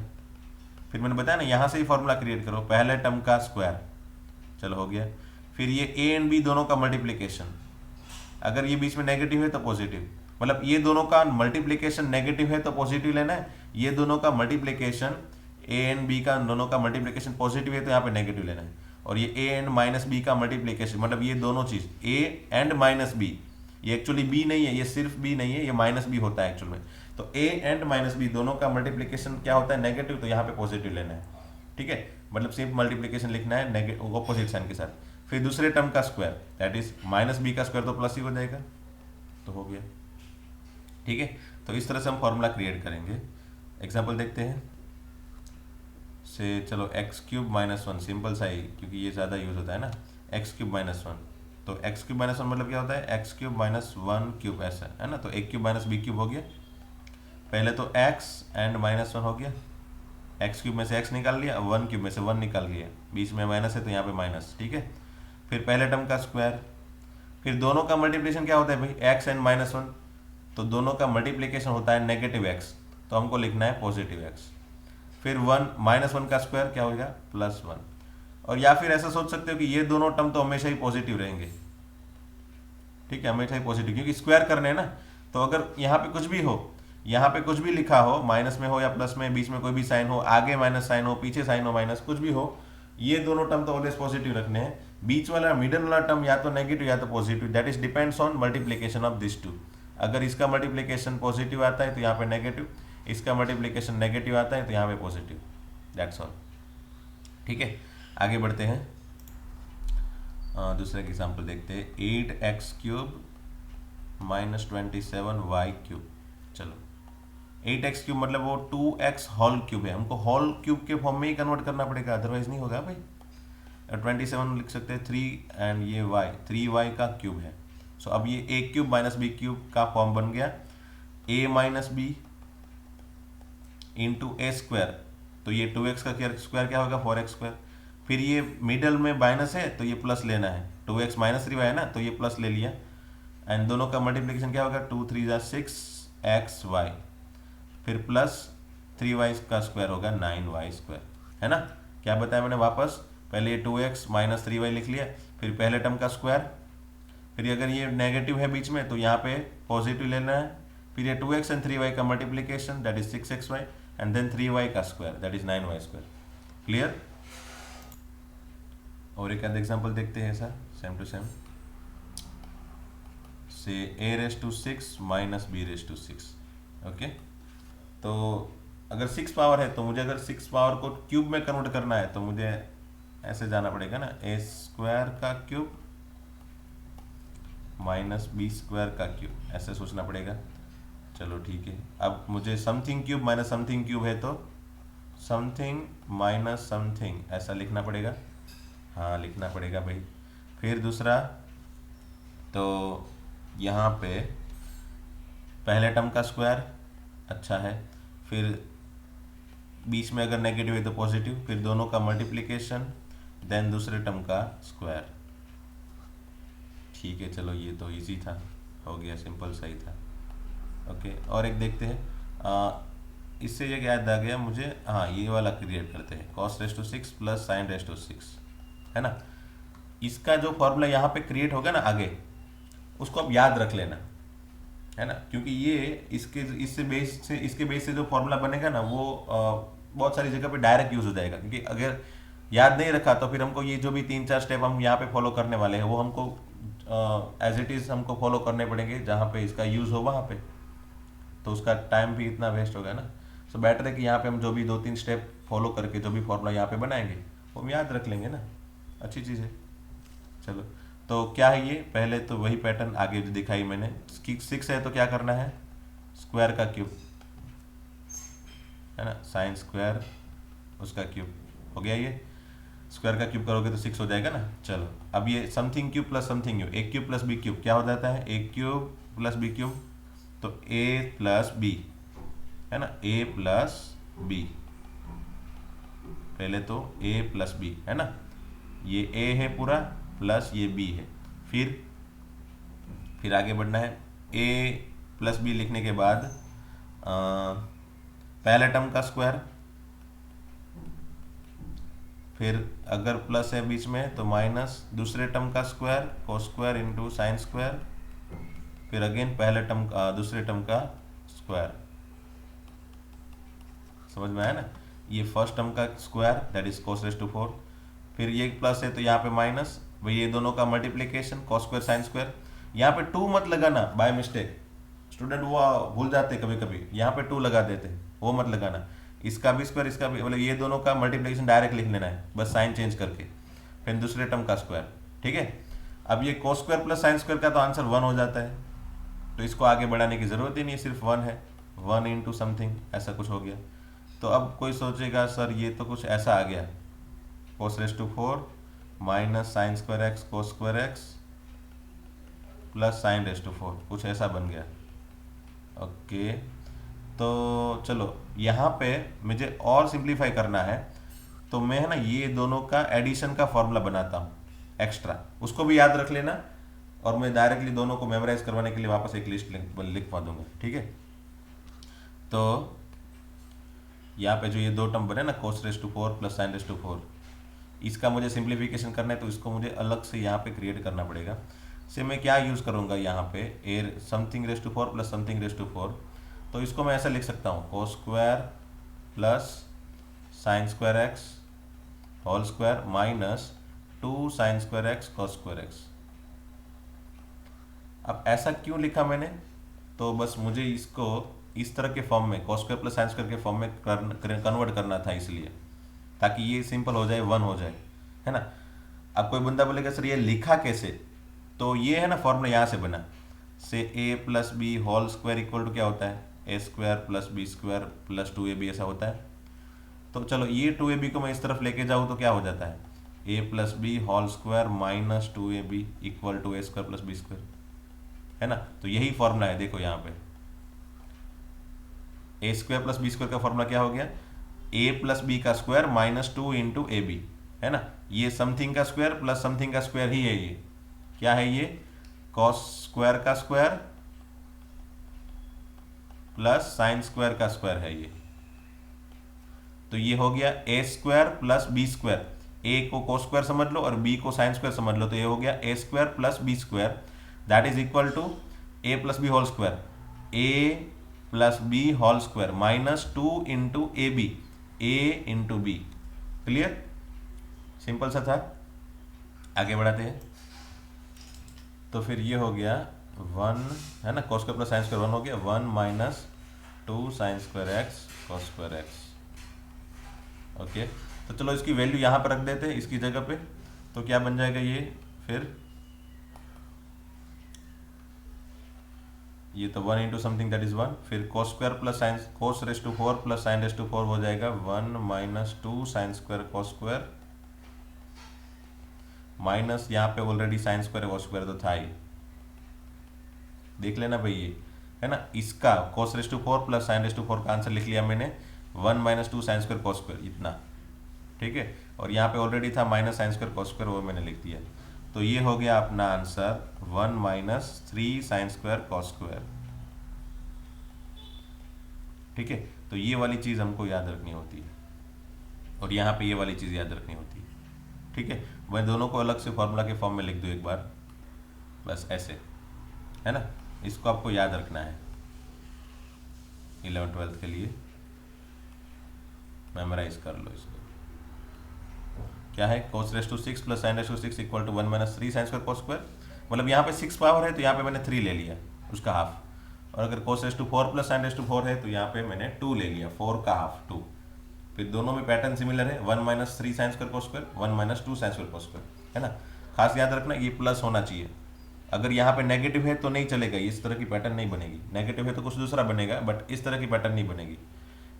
फिर मैंने बताया ना यहाँ से ही फॉर्मूला क्रिएट करो, पहले टर्म का स्क्वायर, चलो हो गया। फिर ये ए एंड बी दोनों का मल्टीप्लिकेशन, अगर ये बीच में नेगेटिव है तो पॉजिटिव, मतलब ये दोनों का मल्टीप्लिकेशन नेगेटिव है तो पॉजिटिव लेना है, ये दोनों का मल्टीप्लिकेशन ए एंड बी का दोनों का मल्टीप्लिकेशन पॉजिटिव है तो यहाँ पे नेगेटिव लेना है, और ये ए एंड माइनस बी का मल्टीप्लिकेशन, मतलब ये दोनों चीज ए एंड माइनस बी, ये एक्चुअली बी नहीं है, ये सिर्फ बी नहीं है, ये माइनस बी होता है एक्चुअल में। तो ए एंड माइनस बी दोनों का मल्टीप्लिकेशन क्या होता है, नेगेटिव, तो यहाँ पे पॉजिटिव लेना है। ठीक है, मतलब सिर्फ मल्टीप्लिकेशन लिखना है नेगेटिव ऑपोजिट साइन के साथ। फिर दूसरे टर्म का square, that is minus b का स्क्वायर तो प्लस ही हो जाएगा, तो हो गया। ठीक है, तो इस तरह से हम फॉर्मूला क्रिएट करेंगे। एग्जाम्पल देखते हैं से, चलो x cube minus one, simple सा ही, क्योंकि ये ज़्यादा यूज होता है ना, एक्स क्यूब माइनस वन, तो एक्स क्यूब माइनस वन मतलब क्या होता है, x cube minus one cube, ऐसा है ना। तो ए क्यूब माइनस बी क्यूब हो गया, पहले तो एक्स एंड माइनस वन हो गया, एक्स क्यूब में से एक्स निकाल लिया, वन क्यूब में से वन निकाल लिया, बीच में माइनस है तो यहाँ पे माइनस। ठीक है, फिर पहले टर्म का स्क्वायर, फिर दोनों का मल्टीप्लिकेशन क्या होता है भाई, एक्स एंड -1, तो दोनों का मल्टीप्लिकेशन होता है नेगेटिव एक्स, तो हमको लिखना है पॉजिटिव एक्स। फिर -1 का स्क्वायर क्या होगा, +1। और या फिर ऐसा सोच सकते हो कि ये दोनों टर्म तो हमेशा ही पॉजिटिव रहेंगे, ठीक है, हमेशा ही पॉजिटिव, क्योंकि स्क्वायर करने हैं ना। तो अगर यहाँ पे कुछ भी हो, यहाँ पे कुछ भी लिखा हो, माइनस में हो या प्लस में, बीच में कोई भी साइन हो, आगे माइनस साइन हो, पीछे साइन हो माइनस, कुछ भी हो, ये दोनों टर्म तो ऑलवेज पॉजिटिव रखने हैं। बीच वाला मिडल वाला टर्म या तो नेगेटिव या तो positive, that is depends on multiplication of this two. अगर इसका मल्टीप्लीकेशन पॉजिटिव आता है तो यहाँ पे नेगेटिव, इसका मल्टीप्लीकेशन नेगेटिव आता है तो यहाँ पे पॉजिटिव, दैट्स ऑल। ठीक है, आगे बढ़ते हैं, दूसरे एग्जाम्पल देखते हैं। 8x³ -27y³। चलो 8x³ मतलब वो 2x होल क्यूब है, हमको होल क्यूब के फॉर्म में ही कन्वर्ट करना पड़ेगा, अदरवाइज नहीं होगा भाई। 27 लिख सकते हैं 3 एंड ये y 3y का क्यूब है। सो अब ये a³ - b³ का फॉर्म बन गया a - b इंटू a², तो ये 2x का स्क्वायर क्या होगा, 4x²। फिर ये मिडल में माइनस है तो ये प्लस लेना है, 2x - 3y है ना, तो ये प्लस ले लिया, एंड दोनों का मल्टीप्लिकेशन क्या होगा, 2 3 = 6xy, फिर प्लस 3y का स्क्वायर होगा 9y², है ना। क्या बताया मैंने वापस, पहले ये 2x - 3y लिख लिया, फिर पहले टर्म का स्क्वायर, फिर अगर ये नेगेटिव है बीच में तो यहाँ पे पॉजिटिव लेना है, फिर ये 2x एंड 3y का multiplication that is 6xy, and then 3y का square that is 9y²। Clear. और एक आध एग्जाम्पल देखते हैं ऐसा सेम टू सेम, से a⁻6 - b⁻6। ओके, तो अगर 6 पावर है तो मुझे अगर 6 पावर को क्यूब में कन्वर्ट करना है तो मुझे ऐसे जाना पड़ेगा ना, a² का क्यूब - b² का क्यूब, ऐसे सोचना पड़ेगा। चलो ठीक है, अब मुझे समथिंग क्यूब - समथिंग क्यूब है तो समथिंग - समथिंग ऐसा लिखना पड़ेगा, हाँ लिखना पड़ेगा भाई। फिर दूसरा, तो यहाँ पे पहले टर्म का स्क्वायर अच्छा है, फिर बीच में अगर नेगेटिव है तो पॉजिटिव, फिर दोनों का मल्टीप्लिकेशन, देन दूसरे टर्म का स्क्वायर। ठीक है, चलो ये तो इजी था, हो गया, सिंपल सही था। ओके, और एक देखते हैं, इससे ये याद आ गया मुझे, हाँ ये वाला क्रिएट करते हैं, cos⁻6 + sin⁻6, है ना। इसका जो फॉर्मूला यहाँ पे क्रिएट होगा ना आगे, उसको आप याद रख लेना, है ना, क्योंकि ये इसके बेस से जो फॉर्मूला बनेगा ना वो बहुत सारी जगह पे डायरेक्ट यूज हो जाएगा, क्योंकि अगर याद नहीं रखा तो फिर हमको ये जो भी 3-4 स्टेप हम यहाँ पे फॉलो करने वाले हैं वो हमको एज इट इज हमको फॉलो करने पड़ेंगे, जहाँ पे इसका यूज हो वहाँ पे, तो उसका टाइम भी इतना वेस्ट होगा ना। सो बेटर है कि यहाँ पे हम जो भी 2-3 स्टेप फॉलो करके जो भी फॉर्मूला यहाँ पे बनाएंगे वो हम याद रख लेंगे ना, अच्छी चीज़ है। चलो, तो क्या है ये, पहले तो वही पैटर्न आगे जो दिखाई मैंने, 6 है तो क्या करना है, स्क्वायर का क्यूब, है ना, sin² उसका क्यूब हो गया, ये स्क्वायर का क्यूब करोगे तो 6 हो जाएगा ना। चलो, अब ये something cube + something cube, a³ + b³ क्या हो जाता है, a³ + b³, तो a + b, है ना, a + b, पहले तो a + b, है ना, ये a है पूरा प्लस ये b है, फिर आगे बढ़ना है, a + b लिखने के बाद पहले टर्म का स्क्वायर, फिर अगर प्लस है बीच में तो माइनस दूसरे टर्म का स्क्वायर, cos² × sin², फिर अगेन पहले टर्म का दूसरे टर्म का स्क्वायर। समझ में आया ना, ये फर्स्ट टर्म का स्क्वायर दैट इज cos⁻4, फिर ये प्लस है तो यहाँ पे माइनस, भाई ये दोनों का मल्टीप्लिकेशन cos² sin²। यहाँ पे 2 मत लगाना बाय मिस्टेक, स्टूडेंट वो भूल जाते कभी कभी, यहाँ पे 2 लगा देते, वो मत लगाना, इसका भी स्क्वायर इसका भी, मतलब ये दोनों का मल्टीप्लिकेशन डायरेक्ट लिख लेना है, बस साइन चेंज करके, फिर दूसरे टर्म का स्क्वायर। ठीक है, अब ये cos² + sin² का तो आंसर 1 हो जाता है, तो इसको आगे बढ़ाने की ज़रूरत ही नहीं, सिर्फ 1 है, 1 × समथिंग ऐसा कुछ हो गया। तो अब कोई सोचेगा सर ये तो कुछ ऐसा आ गया, cos⁻4 - sin²x cos²x + sin⁻4, कुछ ऐसा बन गया। ओके, तो चलो यहाँ पे मुझे और सिंप्लीफाई करना है, तो मैं है ना ये दोनों का एडिशन का फॉर्मूला बनाता हूँ एक्स्ट्रा, उसको भी याद रख लेना, और मैं डायरेक्टली दोनों को मेमोराइज करवाने के लिए वापस एक लिस्ट लिखवा दूंगा, ठीक है। तो यहाँ पे जो ये दो टर्म बने ना cos raise to 4 plus sin raise to 4, इसका मुझे सिंप्लीफिकेशन करना है, तो इसको मुझे अलग से यहाँ पे क्रिएट करना पड़ेगा। से मैं क्या यूज़ करूँगा यहाँ पे, a something raise to 4 plus something raise to 4, तो इसको मैं ऐसा लिख सकता हूँ cos square plus sine square x whole square minus 2 sine square x cos square x. अब ऐसा क्यों लिखा मैंने, तो बस मुझे इसको इस तरह के फॉर्म में cos square plus sine square के फॉर्म में कन्वर्ट करना था, इसलिए ताकि ये सिंपल हो जाए, 1 हो जाए, है ना। अब कोई बंदा बोलेगा सर ये लिखा कैसे, तो ये है ना फॉर्मूला यहाँ से बना, से a plus b whole square equal to क्या होता है, a square plus b square plus 2ab, ऐसा होता है। तो चलो ये 2ab को मैं इस तरफ लेके जाऊँ तो क्या हो जाता है, a plus b whole square minus 2ab equal to a square plus b square, है ना। तो यही फॉर्मूला है, देखो यहाँ पे a square plus b square का फॉर्मूला क्या हो गया, ए प्लस बी का square minus 2 into a b, है ना। ये समथिंग का स्क्वायर प्लस समथिंग का स्क्वायर ही है, ये क्या है, ये कॉस स्क्वायर का स्क्वायर प्लस साइन स्क्वायर का स्क्वायर है ये। तो ये हो गया a square plus b square, ए को कोस स्क्वायर समझ लो और बी को साइन स्क्वायर समझ लो, तो ये हो गया a square plus b square, that is equal to a plus b whole square, a plus b whole square minus 2 into a b, a into b. Clear, simple सा था। आगे बढ़ाते हैं, तो फिर ये हो गया 1, है ना, cos square plus sine square 1 हो गया, 1 minus 2 sine square x cos square x. Okay, तो चलो इसकी वैल्यू यहाँ पर रख देते हैं इसकी जगह पे, तो क्या बन जाएगा ये, फिर ये तो 1 इंटू समथिंग दैट इज 1, फिर cos square plus sine cos raise to 4 plus sine raise to 4 हो जाएगा 1 minus 2 sine square cos square minus यहाँ पे already sine square cos square तो था ही, देख लेना भाई ये, है ना। इसका cos raise to 4 plus sine raise to 4 का आंसर लिख लिया मैंने, 1 minus 2 sine square cos square, इतना, ठीक है। और यहाँ पे ऑलरेडी था minus sine square cos square, वो मैंने लिख दिया। तो ये हो गया अपना answer 1 minus 3 sine square cos square, ठीक है। तो ये वाली चीज़ हमको याद रखनी होती है, और यहाँ पे ये वाली चीज़ याद रखनी होती है, ठीक है। मैं दोनों को अलग से फॉर्मूला के फॉर्म में लिख दूँ एक बार, बस ऐसे, है ना। इसको आपको याद रखना है 11th-12th के लिए, मेमोराइज कर लो इसको। क्या है, cos raise to 6 plus sine raise to 6 equal to 1 minus 3 sine square cos square, मतलब यहाँ पे 6 पावर है तो यहाँ पे मैंने 3 ले लिया, उसका हाफ। और अगर cos raise to 4 plus sine raise to 4 है तो यहाँ पे मैंने 2 ले लिया, 4 का हाफ 2। फिर दोनों में पैटर्न सिमिलर है, 1 minus 3 sine square cos square, 1 minus 2 sine square cos square, है ना। खास याद रखना ये प्लस होना चाहिए, अगर यहाँ पे नेगेटिव है तो नहीं चलेगा, इस तरह की पैटर्न नहीं बनेगी। नेगेटिव है तो कुछ दूसरा बनेगा, बट इस तरह की पैटर्न नहीं बनेगी।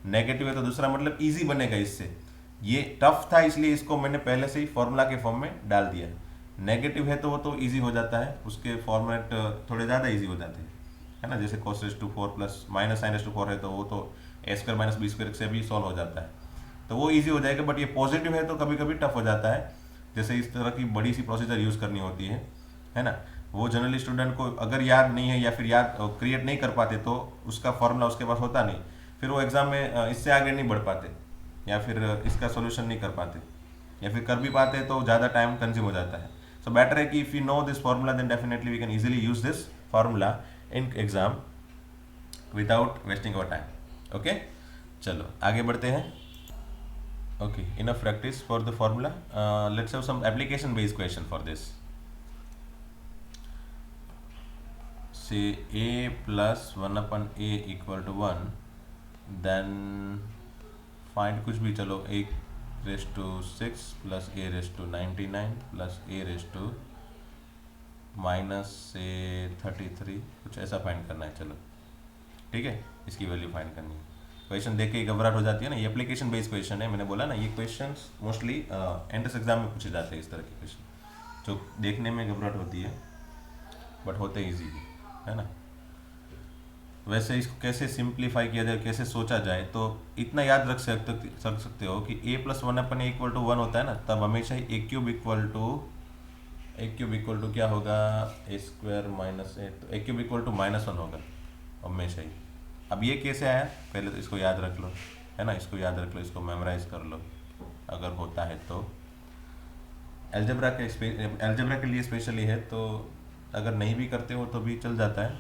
नेगेटिव है तो दूसरा मतलब इजी बनेगा इससे, ये टफ था इसलिए इसको मैंने पहले से ही फॉर्मूला के फॉर्म में डाल दिया। नेगेटिव है तो वो तो इजी हो जाता है, उसके फॉर्मेट थोड़े ज़्यादा इजी हो जाते हैं, है ना। जैसे cos raise to 4 plus minus sine raise to 4 है तो वो तो a square minus b square से भी सॉल्व हो जाता है, तो वो इजी हो जाएगा। बट ये पॉजिटिव है तो कभी कभी टफ हो जाता है, जैसे इस तरह की बड़ी सी प्रोसीजर यूज़ करनी होती है ना। वो जनरली स्टूडेंट को अगर याद नहीं है या फिर याद क्रिएट नहीं कर पाते तो उसका फॉर्मूला उसके पास होता नहीं, फिर वो एग्ज़ाम में इससे आगे नहीं बढ़ पाते, या फिर इसका सोल्यूशन नहीं कर पाते, या फिर कर भी पाते तो ज़्यादा टाइम कंज्यूम हो जाता है। सो बेटर है कि if you know this formula then definitely we can easily use this formula in exam without wasting our time. Okay, चलो आगे बढ़ते हैं। Okay, enough practice for the formula, let's have some application based question for this. Say a plus 1 / a equal to 1, then find कुछ भी, चलो a raise to 6 plus a raise to 99 plus a raise to minus से 33, कुछ ऐसा find करना है। चलो ठीक है, इसकी वैल्यू फाइंड करनी है। क्वेश्चन देख के ही घबराहट हो जाती है ना, ये एप्लीकेशन बेस्ड क्वेश्चन है, मैंने बोला ना ये क्वेश्चन मोस्टली एंट्रेंस एग्जाम में पूछे जाते हैं, इस तरह के क्वेश्चन जो देखने में घबराहट होती है बट होते ईजी है ना। वैसे इसको कैसे सिंप्लीफाई किया जाए, कैसे सोचा जाए, तो इतना याद रख सकते हो कि a plus 1 / a equal to 1 होता है ना, तब हमेशा ही a cube equal to a cube equal to क्या होगा, ए स्क्वायर माइनस ए, तो ए क्यूब इक्वल टू -1 होगा हमेशा ही। अब ये कैसे आया, पहले तो इसको याद रख लो, है ना, इसको याद रख लो, इसको मेमोराइज कर लो अगर होता है तो। एल्जेब्रा के लिए स्पेशली है, तो अगर नहीं भी करते हो तो भी चल जाता है,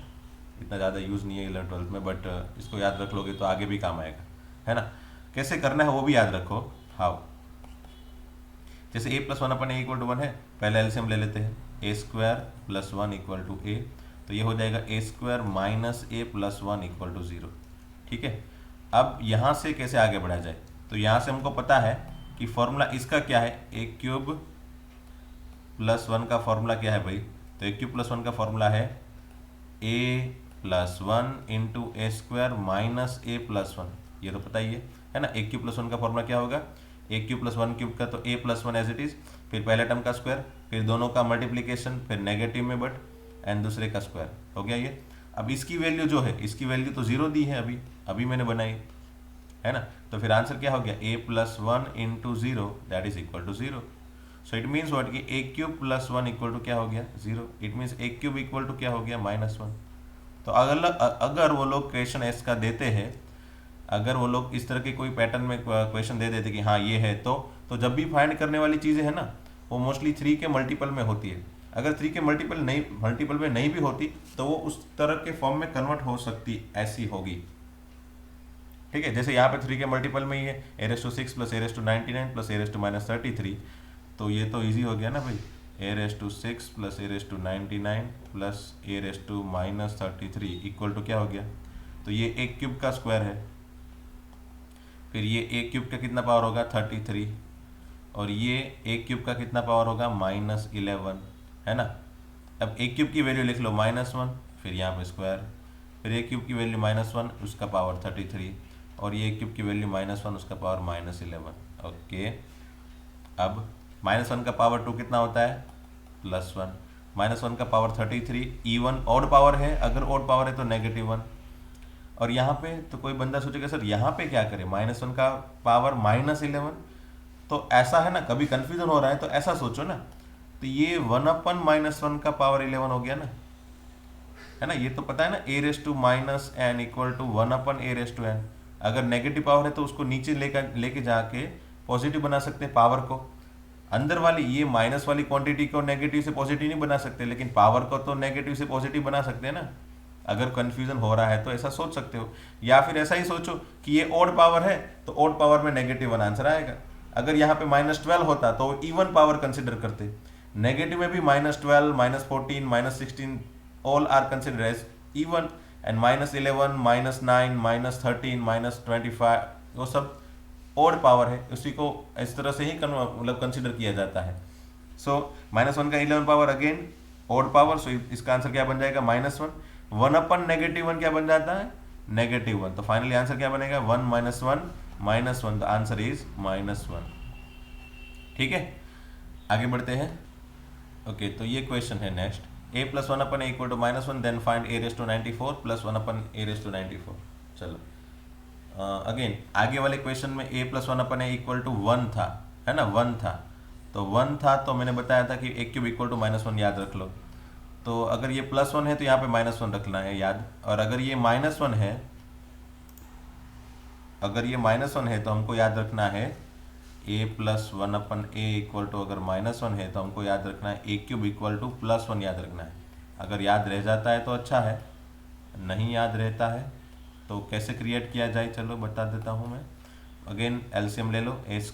इतना ज़्यादा यूज़ नहीं है 11th-12th में, बट इसको याद रख लोगे तो आगे भी काम आएगा, है ना। कैसे करना है वो भी याद रखो, हाउ। जैसे a + 1 अपन a = 1 है, पहले एलसीएम ले लेते हैं, a² + 1 = a, तो ये हो जाएगा a² - a + 1 = 0। ठीक है, अब यहाँ से कैसे आगे बढ़ा जाए, तो यहाँ से हमको पता है कि फॉर्मूला इसका क्या है, a³ + 1 का फॉर्मूला क्या है भाई, तो a³ + 1 का फॉर्मूला है a + 1 × a² - a + 1, ये तो पता ही है ना। a³ + 1 का फॉर्मूला क्या होगा, a³ + 1 क्यूब का तो a + 1 एज इट इज, फिर पहले टर्म का स्क्वायर, फिर दोनों का मल्टीप्लीकेशन, फिर नेगेटिव में बट, एंड दूसरे का स्क्वायर, हो गया ये। अब इसकी वैल्यू जो है, इसकी वैल्यू तो 0 दी है अभी मैंने बनाई, है ना, तो फिर आंसर क्या हो गया, a + 1 × 0 that is equal to 0। So it means what कि a³ + 1 इक्वल टू क्या हो गया, 0। It means a³ equal to क्या हो गया, -1। तो अगर वो लोग क्वेश्चन एस का देते हैं, अगर वो लोग इस तरह के कोई पैटर्न में क्वेश्चन दे देते कि हाँ ये है, तो जब भी फाइंड करने वाली चीज़ें है ना, वो मोस्टली 3 के मल्टीपल में होती है। अगर 3 के मल्टीपल में नहीं भी होती तो वो उस तरह के फॉर्म में कन्वर्ट हो सकती, ऐसी होगी। ठीक है, जैसे यहाँ पे 3 के मल्टीपल में ही है, a⁶ + a⁻99 + a⁻33, तो ये तो ईजी हो गया ना भाई, a⁶ + a⁻99 + a⁻33 equal to क्या हो गया, तो ये a³ का स्क्वायर है, फिर ये a³ का कितना पावर होगा, 33, और ये a³ का कितना पावर होगा, -11, है ना। अब a³ की वैल्यू लिख लो -1, फिर यहाँ पे स्क्वायर, फिर a³ की वैल्यू -1 उसका पावर 33, और ये a³ की वैल्यू -1 उसका पावर -11। ओके, अब -1 का पावर 2 कितना होता है, +1, -1 का पावर 33, इवन ऑड पावर है, अगर ऑड पावर है तो -1। और यहाँ पे तो कोई बंदा सोचेगा सर यहाँ पे क्या करें, -1 का पावर -11, तो ऐसा है ना, कभी कंफ्यूजन हो रहा है तो ऐसा सोचो ना, तो ये 1/-1 का पावर 11 हो गया ना, है ना, ये तो पता है ना, a⁻n इक्वल टू 1/a⁻n। अगर नेगेटिव पावर है तो उसको नीचे लेके जाके पॉजिटिव बना सकते हैं पावर को, अंदर वाली ये माइनस वाली क्वांटिटी को नेगेटिव से पॉजिटिव नहीं बना सकते, लेकिन पावर को तो नेगेटिव से पॉजिटिव बना सकते हैं ना। अगर कंफ्यूजन हो रहा है तो ऐसा सोच सकते हो, या फिर ऐसा ही सोचो कि ये ओड पावर है तो ओड पावर में -1 आंसर आएगा। अगर यहाँ पे -12 होता तो इवन पावर कंसिडर करते, नेगेटिव में भी -12, -14, -16 all are consider as even, and -11, -9, -13, -25 वो सब ओड पावर है, उसी को इस तरह से ही मतलब कंसिडर किया जाता है। सो -1 का 11 पावर अगेन ओड पावर, सो इसका आंसर क्या बन जाएगा, -1। 1/-1 क्या बन जाता है, -1, तो फाइनली आंसर क्या बनेगा, 1 - 1 -1, द आंसर इज -1। ठीक है, आगे बढ़ते हैं। ओके, तो ये क्वेश्चन है next, a + 1/a = -1, then find a⁻94 + 1/a⁻94। चलो अगेन आगे वाले क्वेश्चन में a + 1/a = 1 था, है ना, 1 था, तो 1 था तो मैंने बताया था कि a³ = -1 याद रख लो। तो अगर ये +1 है तो यहाँ पे -1 रखना है याद, और अगर ये -1 है, तो हमको याद रखना है a + 1/a इक्वल टू, अगर -1 है तो हमको याद रखना है a³ = +1 याद रखना है। अगर याद रह जाता है तो अच्छा है, नहीं याद रहता है तो कैसे क्रिएट किया जाए, चलो बता देता हूँ मैं। अगेन एलसीएम ले लो, a² +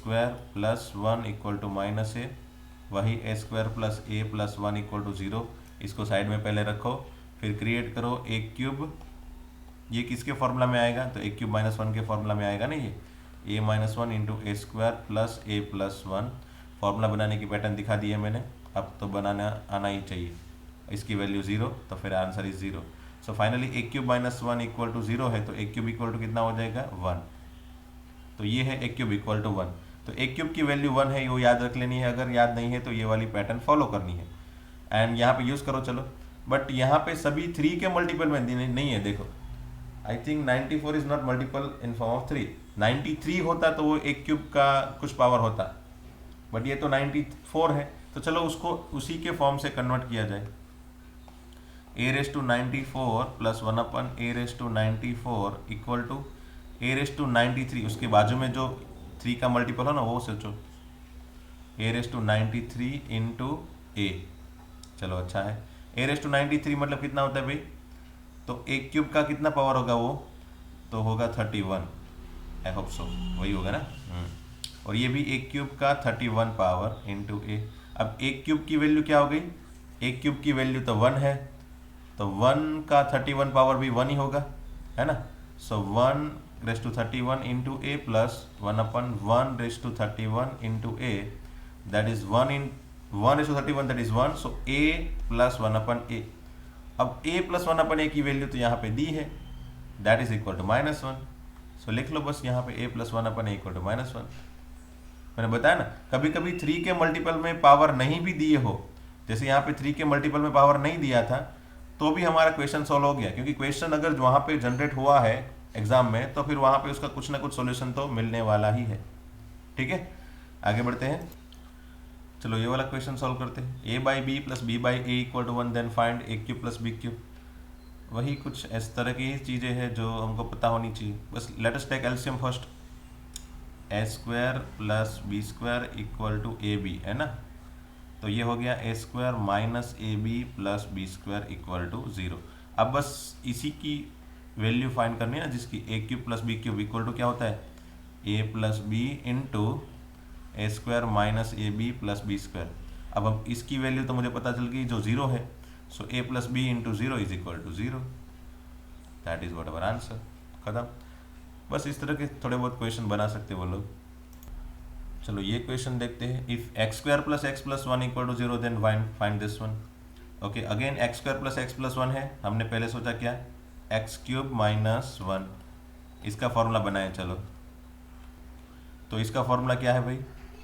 1 = -a, वही a² + a + 1 = 0, इसको साइड में पहले रखो, फिर क्रिएट करो a³, ये किसके फॉर्मूला में आएगा, तो a³ - 1 के फॉर्मूला में आएगा ना, ये a - 1 × a² + a + 1। फॉर्मूला बनाने की पैटर्न दिखा दी है मैंने, अब तो बनाना आना ही चाहिए। इसकी वैल्यू 0, तो फिर answer is 0। So finally a³ - 1 = 0 है, तो a³ = कितना हो जाएगा, 1। तो ये है a³ = 1, तो a³ की वैल्यू 1 है, वो याद रख लेनी है, अगर याद नहीं है तो ये वाली पैटर्न फॉलो करनी है एंड यहाँ पे यूज़ करो। चलो, बट यहाँ पे सभी 3 के मल्टीपल में नहीं है, देखो I think 94 is not multiple in form of 3। 93 होता तो वो a³ का कुछ पावर होता, बट ये तो 94 है, तो चलो उसको उसी के फॉर्म से कन्वर्ट किया जाए। a raise to 94 plus 1 upon a raise to 94 equal to a raise to 93, उसके बाजू में जो 3 का मल्टीपल हो ना वो सोचो, a raise to 93 into a। चलो अच्छा है, a रेस टू 93 मतलब कितना होता है भाई, तो a क्यूब का कितना पावर होगा वो, तो होगा 31, आई होप सो वही होगा ना। और ये भी a क्यूब का 31 पावर इंटू a। अब a क्यूब की वैल्यू क्या हो गई, a क्यूब की वैल्यू तो 1 है, तो 1 का 31 पावर भी 1 ही होगा, है ना। So 1 raise to 31 into a plus 1 upon 1 raise to 31 into a, that is 1 raise to 31 that is 1, so a plus 1 upon a. अब a प्लस 1 अपन ए की वैल्यू तो यहाँ पे दी है, that is equal to -1। So लिख लो बस यहाँ पे a plus 1 upon a equal to -1। मैंने बताया ना कभी कभी 3 के मल्टीपल में पावर नहीं भी दिए हो, जैसे यहाँ पे 3 के मल्टीपल में पावर नहीं दिया था तो भी हमारा क्वेश्चन सॉल्व हो गया, क्योंकि क्वेश्चन अगर वहाँ पे जनरेट हुआ है एग्जाम में तो फिर वहाँ पे उसका कुछ ना कुछ सॉल्यूशन तो मिलने वाला ही है। ठीक है, आगे बढ़ते हैं। चलो ये वाला क्वेश्चन सॉल्व करते हैं। a by b plus b by a equal to 1 then find a cube plus b cube. वही कुछ इस तरह की चीज़ें हैं जो हमको पता होनी चाहिए। बस let us take LCM first, a square plus b square equal to a b, है ना। तो ये हो गया a square minus a b plus b square equal to 0। अब बस इसी की वैल्यू फाइंड करनी है ना, जिसकी a cube plus b cube equal to क्या होता है, a plus b into a square minus a b plus b square. अब इसकी वैल्यू तो मुझे पता चल गई जो 0 है, so a plus b into 0 is equal to 0, that is what our answer. खत्म। बस इस तरह के थोड़े बहुत क्वेश्चन बना सकते वो लोग। चलो ये क्वेश्चन देखते हैं। If x square plus x plus 1 equal to 0 then find this one. Okay, again x square plus x plus 1 है, हमने पहले सोचा क्या, एक्स क्यूब माइनस 1, इसका फॉर्मूला बनाए। चलो तो इसका फॉर्मूला क्या है भाई,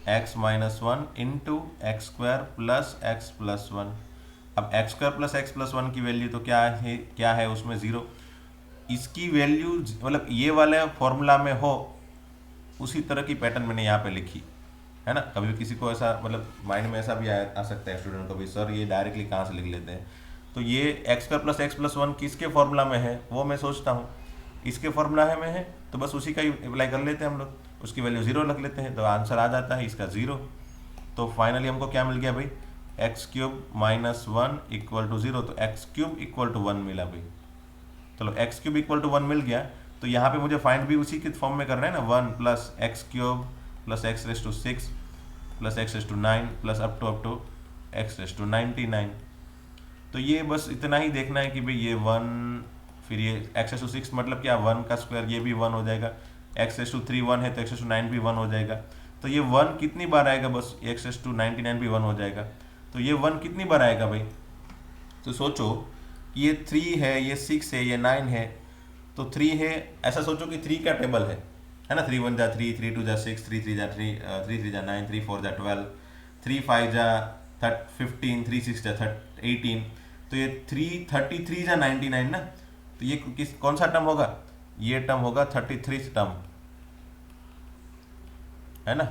x minus 1 into x square plus x plus 1। अब x square plus x plus 1 की वैल्यू तो क्या है उसमें 0, इसकी वैल्यू मतलब ये वाले फॉर्मूला में हो उसी तरह की पैटर्न मैंने यहाँ पे लिखी है ना। कभी भी किसी को ऐसा मतलब माइंड में ऐसा भी आ सकता है स्टूडेंट को भी, सर ये डायरेक्टली कहाँ से लिख लेते हैं। तो ये x square plus x plus 1 किसके फॉर्मूला में है वो मैं सोचता हूँ, इसके फॉर्मूला में है, तो बस उसी का ही अप्लाई कर लेते हैं हम लोग, उसकी वैल्यू 0 रख लेते हैं तो आंसर आ जाता है इसका 0। तो फाइनली हमको क्या मिल गया भाई, x cube minus 1 equal to 0, तो एक्स क्यूब इक्वल टू 1 मिला भाई। चलो एक्स क्यूब इक्वल टू 1 मिल गया, तो यहाँ पे मुझे फाइंड भी उसी के फॉर्म में करना है ना, 1 plus x cube plus x raise to 6 plus x raise to 9 plus up to x raise to 99। तो ये बस इतना ही देखना है कि भाई ये 1, फिर ये एक्स रेस टू 6 मतलब क्या, 1 का स्क्वायर, ये भी 1 हो जाएगा, एक्स रेस टू 3 1 है तो एक्स रेस टू 9 भी 1 हो जाएगा। तो ये 1 कितनी बार आएगा, बस एक्स रेस टू 99 भी 1 हो जाएगा। तो ये 1 कितनी बार आएगा भाई, तो सोचो ये 3 है, ये 6 है, ये 9 है, तो 3 है, ऐसा सोचो कि 3 का टेबल है ना, 3 1 जा 3, 3 2 जा 6, 3 3 जा 3, 3 3 जा 9, 3 4 जा 12, 3 5 जा 15, 3 6 जा 18, तो ये 3 33 जा 99 ना। तो ये कौन सा टर्म होगा, ये टर्म होगा 33 टर्म, है ना,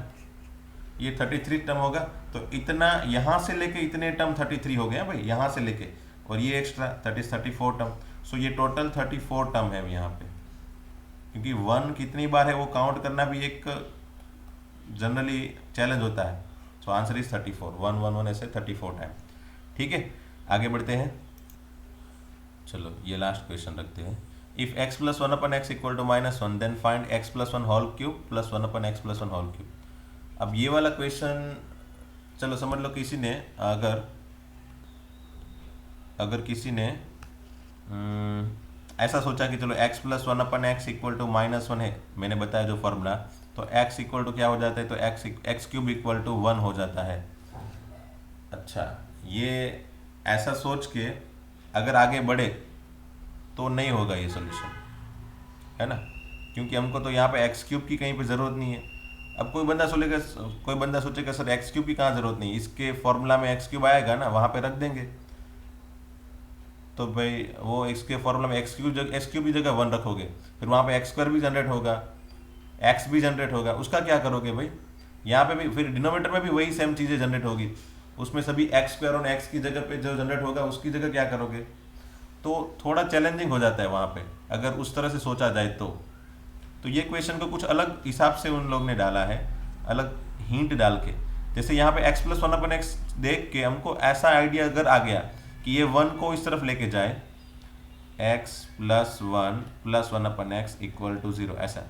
ये 33 टर्म होगा। तो इतना यहाँ से लेके इतने टर्म 33 हो गए हैं भाई, यहाँ से लेके, और ये एक्स्ट्रा 34 टर्म। सो ये टोटल 34 टर्म है यहाँ पे, क्योंकि 1 कितनी बार है वो काउंट करना भी एक जनरली चैलेंज होता है। सो आंसर इज 34, 1 1 1 ऐसे 34 टाइम। ठीक है, आगे बढ़ते हैं। चलो ये लास्ट क्वेश्चन रखते हैं। If x plus 1 upon x equal to -1 then find x plus 1 whole cube plus 1 upon x plus 1 whole cube. अब ये वाला क्वेश्चन चलो समझ लो, किसी ने अगर किसी ने ऐसा सोचा कि चलो x plus 1 upon x equal to -1 है, मैंने बताया जो फॉर्मूला, तो x इक्वल टू क्या हो जाता है, तो एक्स क्यूब इक्वल टू 1 हो जाता है। अच्छा, ये ऐसा सोच के अगर आगे बढ़े तो नहीं होगा ये सोल्यूशन, है ना, क्योंकि हमको तो यहाँ पे एक्स क्यूब की कहीं पे ज़रूरत नहीं है। अब कोई बंदा सोचेगा सर एक्स क्यूब की कहाँ ज़रूरत नहीं, इसके फॉर्मूला में एक्स क्यूब आएगा ना, वहाँ पे रख देंगे। तो भाई वो इसके फॉर्मूला में एक्स क्यूब की जगह 1 रखोगे, फिर वहाँ पे एक्स स्क्वायर भी जनरेट होगा, एक्स भी जनरेट होगा, उसका क्या करोगे भाई, यहाँ पे भी फिर डिनोमिनेटर में भी वही सेम चीज़ें जनरेट होगी। उसमें सभी एक्स स्क्वायर और एक्स की जगह पे जो जनरेट होगा उसकी जगह क्या करोगे, तो थोड़ा चैलेंजिंग हो जाता है वहाँ पे अगर उस तरह से सोचा जाए तो ये क्वेश्चन को कुछ अलग हिसाब से उन लोग ने डाला है, अलग हिंट डाल के। जैसे यहाँ पे x plus one upon x देख के हमको ऐसा आइडिया अगर आ गया कि ये वन को इस तरफ लेके जाए, x plus one upon x equal to 0, ऐसा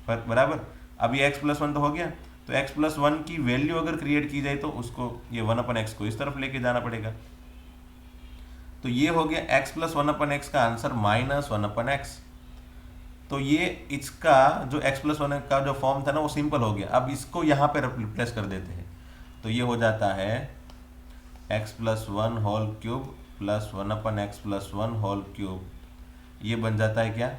पर बराबर। अब ये x प्लस वन तो हो गया, तो x प्लस वन की वैल्यू अगर क्रिएट की जाए तो उसको ये वन अपन एक्स को इस तरफ लेके जाना पड़ेगा। तो ये हो गया x plus one upon x का answer minus one upon x. तो ये इसका जो x प्लस वन का जो फॉर्म था ना वो सिंपल हो गया। अब इसको यहाँ पे रिप्लेस कर देते हैं, तो ये हो जाता है x plus one whole cube plus one upon x plus one whole cube. ये बन जाता है क्या,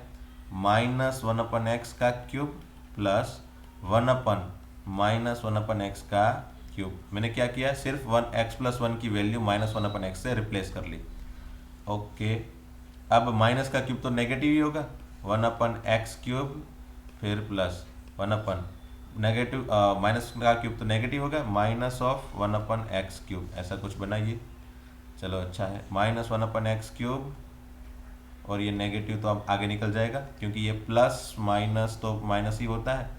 माइनस वन अपन एक्स का cube plus one upon minus one upon x का क्यूब। मैंने क्या किया, सिर्फ वन एक्स प्लस वन की value minus one upon x से रिप्लेस कर ली। ओके, अब माइनस का क्यूब तो नेगेटिव ही होगा, वन अपन एक्स क्यूब फिर प्लस वन अपन नेगेटिव माइनस का क्यूब तो नेगेटिव होगा, minus of one upon x cube, ऐसा कुछ बनाइए। चलो अच्छा है, minus one upon x cube और ये नेगेटिव तो अब आगे निकल जाएगा क्योंकि ये प्लस माइनस तो माइनस ही होता है।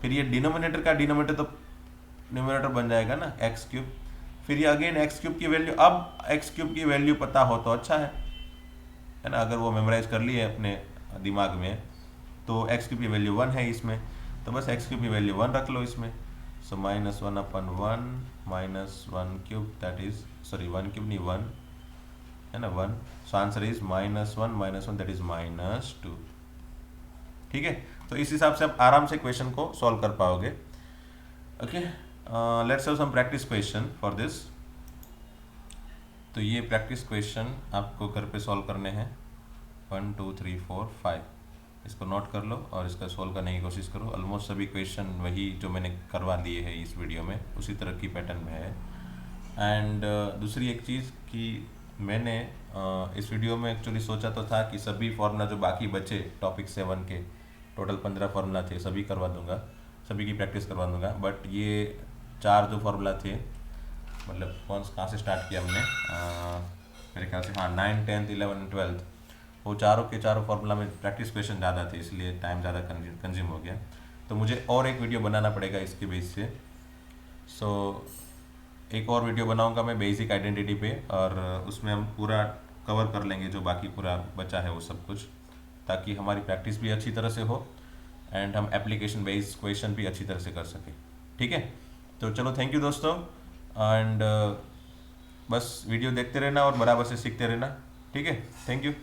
फिर ये डिनोमिनेटर का डिनोमिनेटर तो न्यूमरेटर बन जाएगा ना एक्स क्यूब। फिर ये अगेन एक्स क्यूब की वैल्यू, अब एक्स क्यूब की वैल्यू पता हो तो अच्छा है ना, अगर वो मेमोराइज कर लिए अपने दिमाग में तो एक्स क्यूब की वैल्यू 1 है इसमें, तो बस एक्स क्यूब की वैल्यू 1 रख लो इसमें। So minus one upon one minus one cube that is sorry one cube नहीं 1 है ना 1। So answer is minus one that is minus 2। ठीक है, तो इस हिसाब से आप आराम से क्वेश्चन को सॉल्व कर पाओगे। Okay, let's have some practice question for this. तो ये प्रैक्टिस क्वेश्चन आपको घर पे सॉल्व करने हैं, 1 2 3 4 5। इसको नोट कर लो और इसका सॉल्व करने की कोशिश करो। ऑलमोस्ट सभी क्वेश्चन वही जो मैंने करवा दिए हैं इस वीडियो में उसी तरह की पैटर्न में है। एंड दूसरी एक चीज़ कि मैंने इस वीडियो में एक्चुअली सोचा तो था कि सभी फार्मूला जो बाकी बचे टॉपिक 7 के, टोटल 15 फार्मूला थे, सभी करवा दूंगा, सभी की प्रैक्टिस करवा दूंगा। बट ये 4 जो फार्मूला थे, मतलब कहाँ से स्टार्ट किया हमने, मेरे ख्याल से हाँ 9 10th 11 12, वो चारों के चारों फार्मूला में प्रैक्टिस क्वेश्चन ज़्यादा थे इसलिए टाइम ज़्यादा कंज्यूम हो गया। तो मुझे और एक वीडियो बनाना पड़ेगा इसके बेस से। सो एक और वीडियो बनाऊंगा मैं बेसिक आइडेंटिटी पे, और उसमें हम पूरा कवर कर लेंगे जो बाकी पूरा बचा है वो सब कुछ, ताकि हमारी प्रैक्टिस भी अच्छी तरह से हो एंड हम एप्लीकेशन बेस्ड क्वेश्चन भी अच्छी तरह से कर सकें। ठीक है, तो चलो थैंक यू दोस्तों, एंड बस वीडियो देखते रहना और बराबर से सीखते रहना। ठीक है, थैंक यू।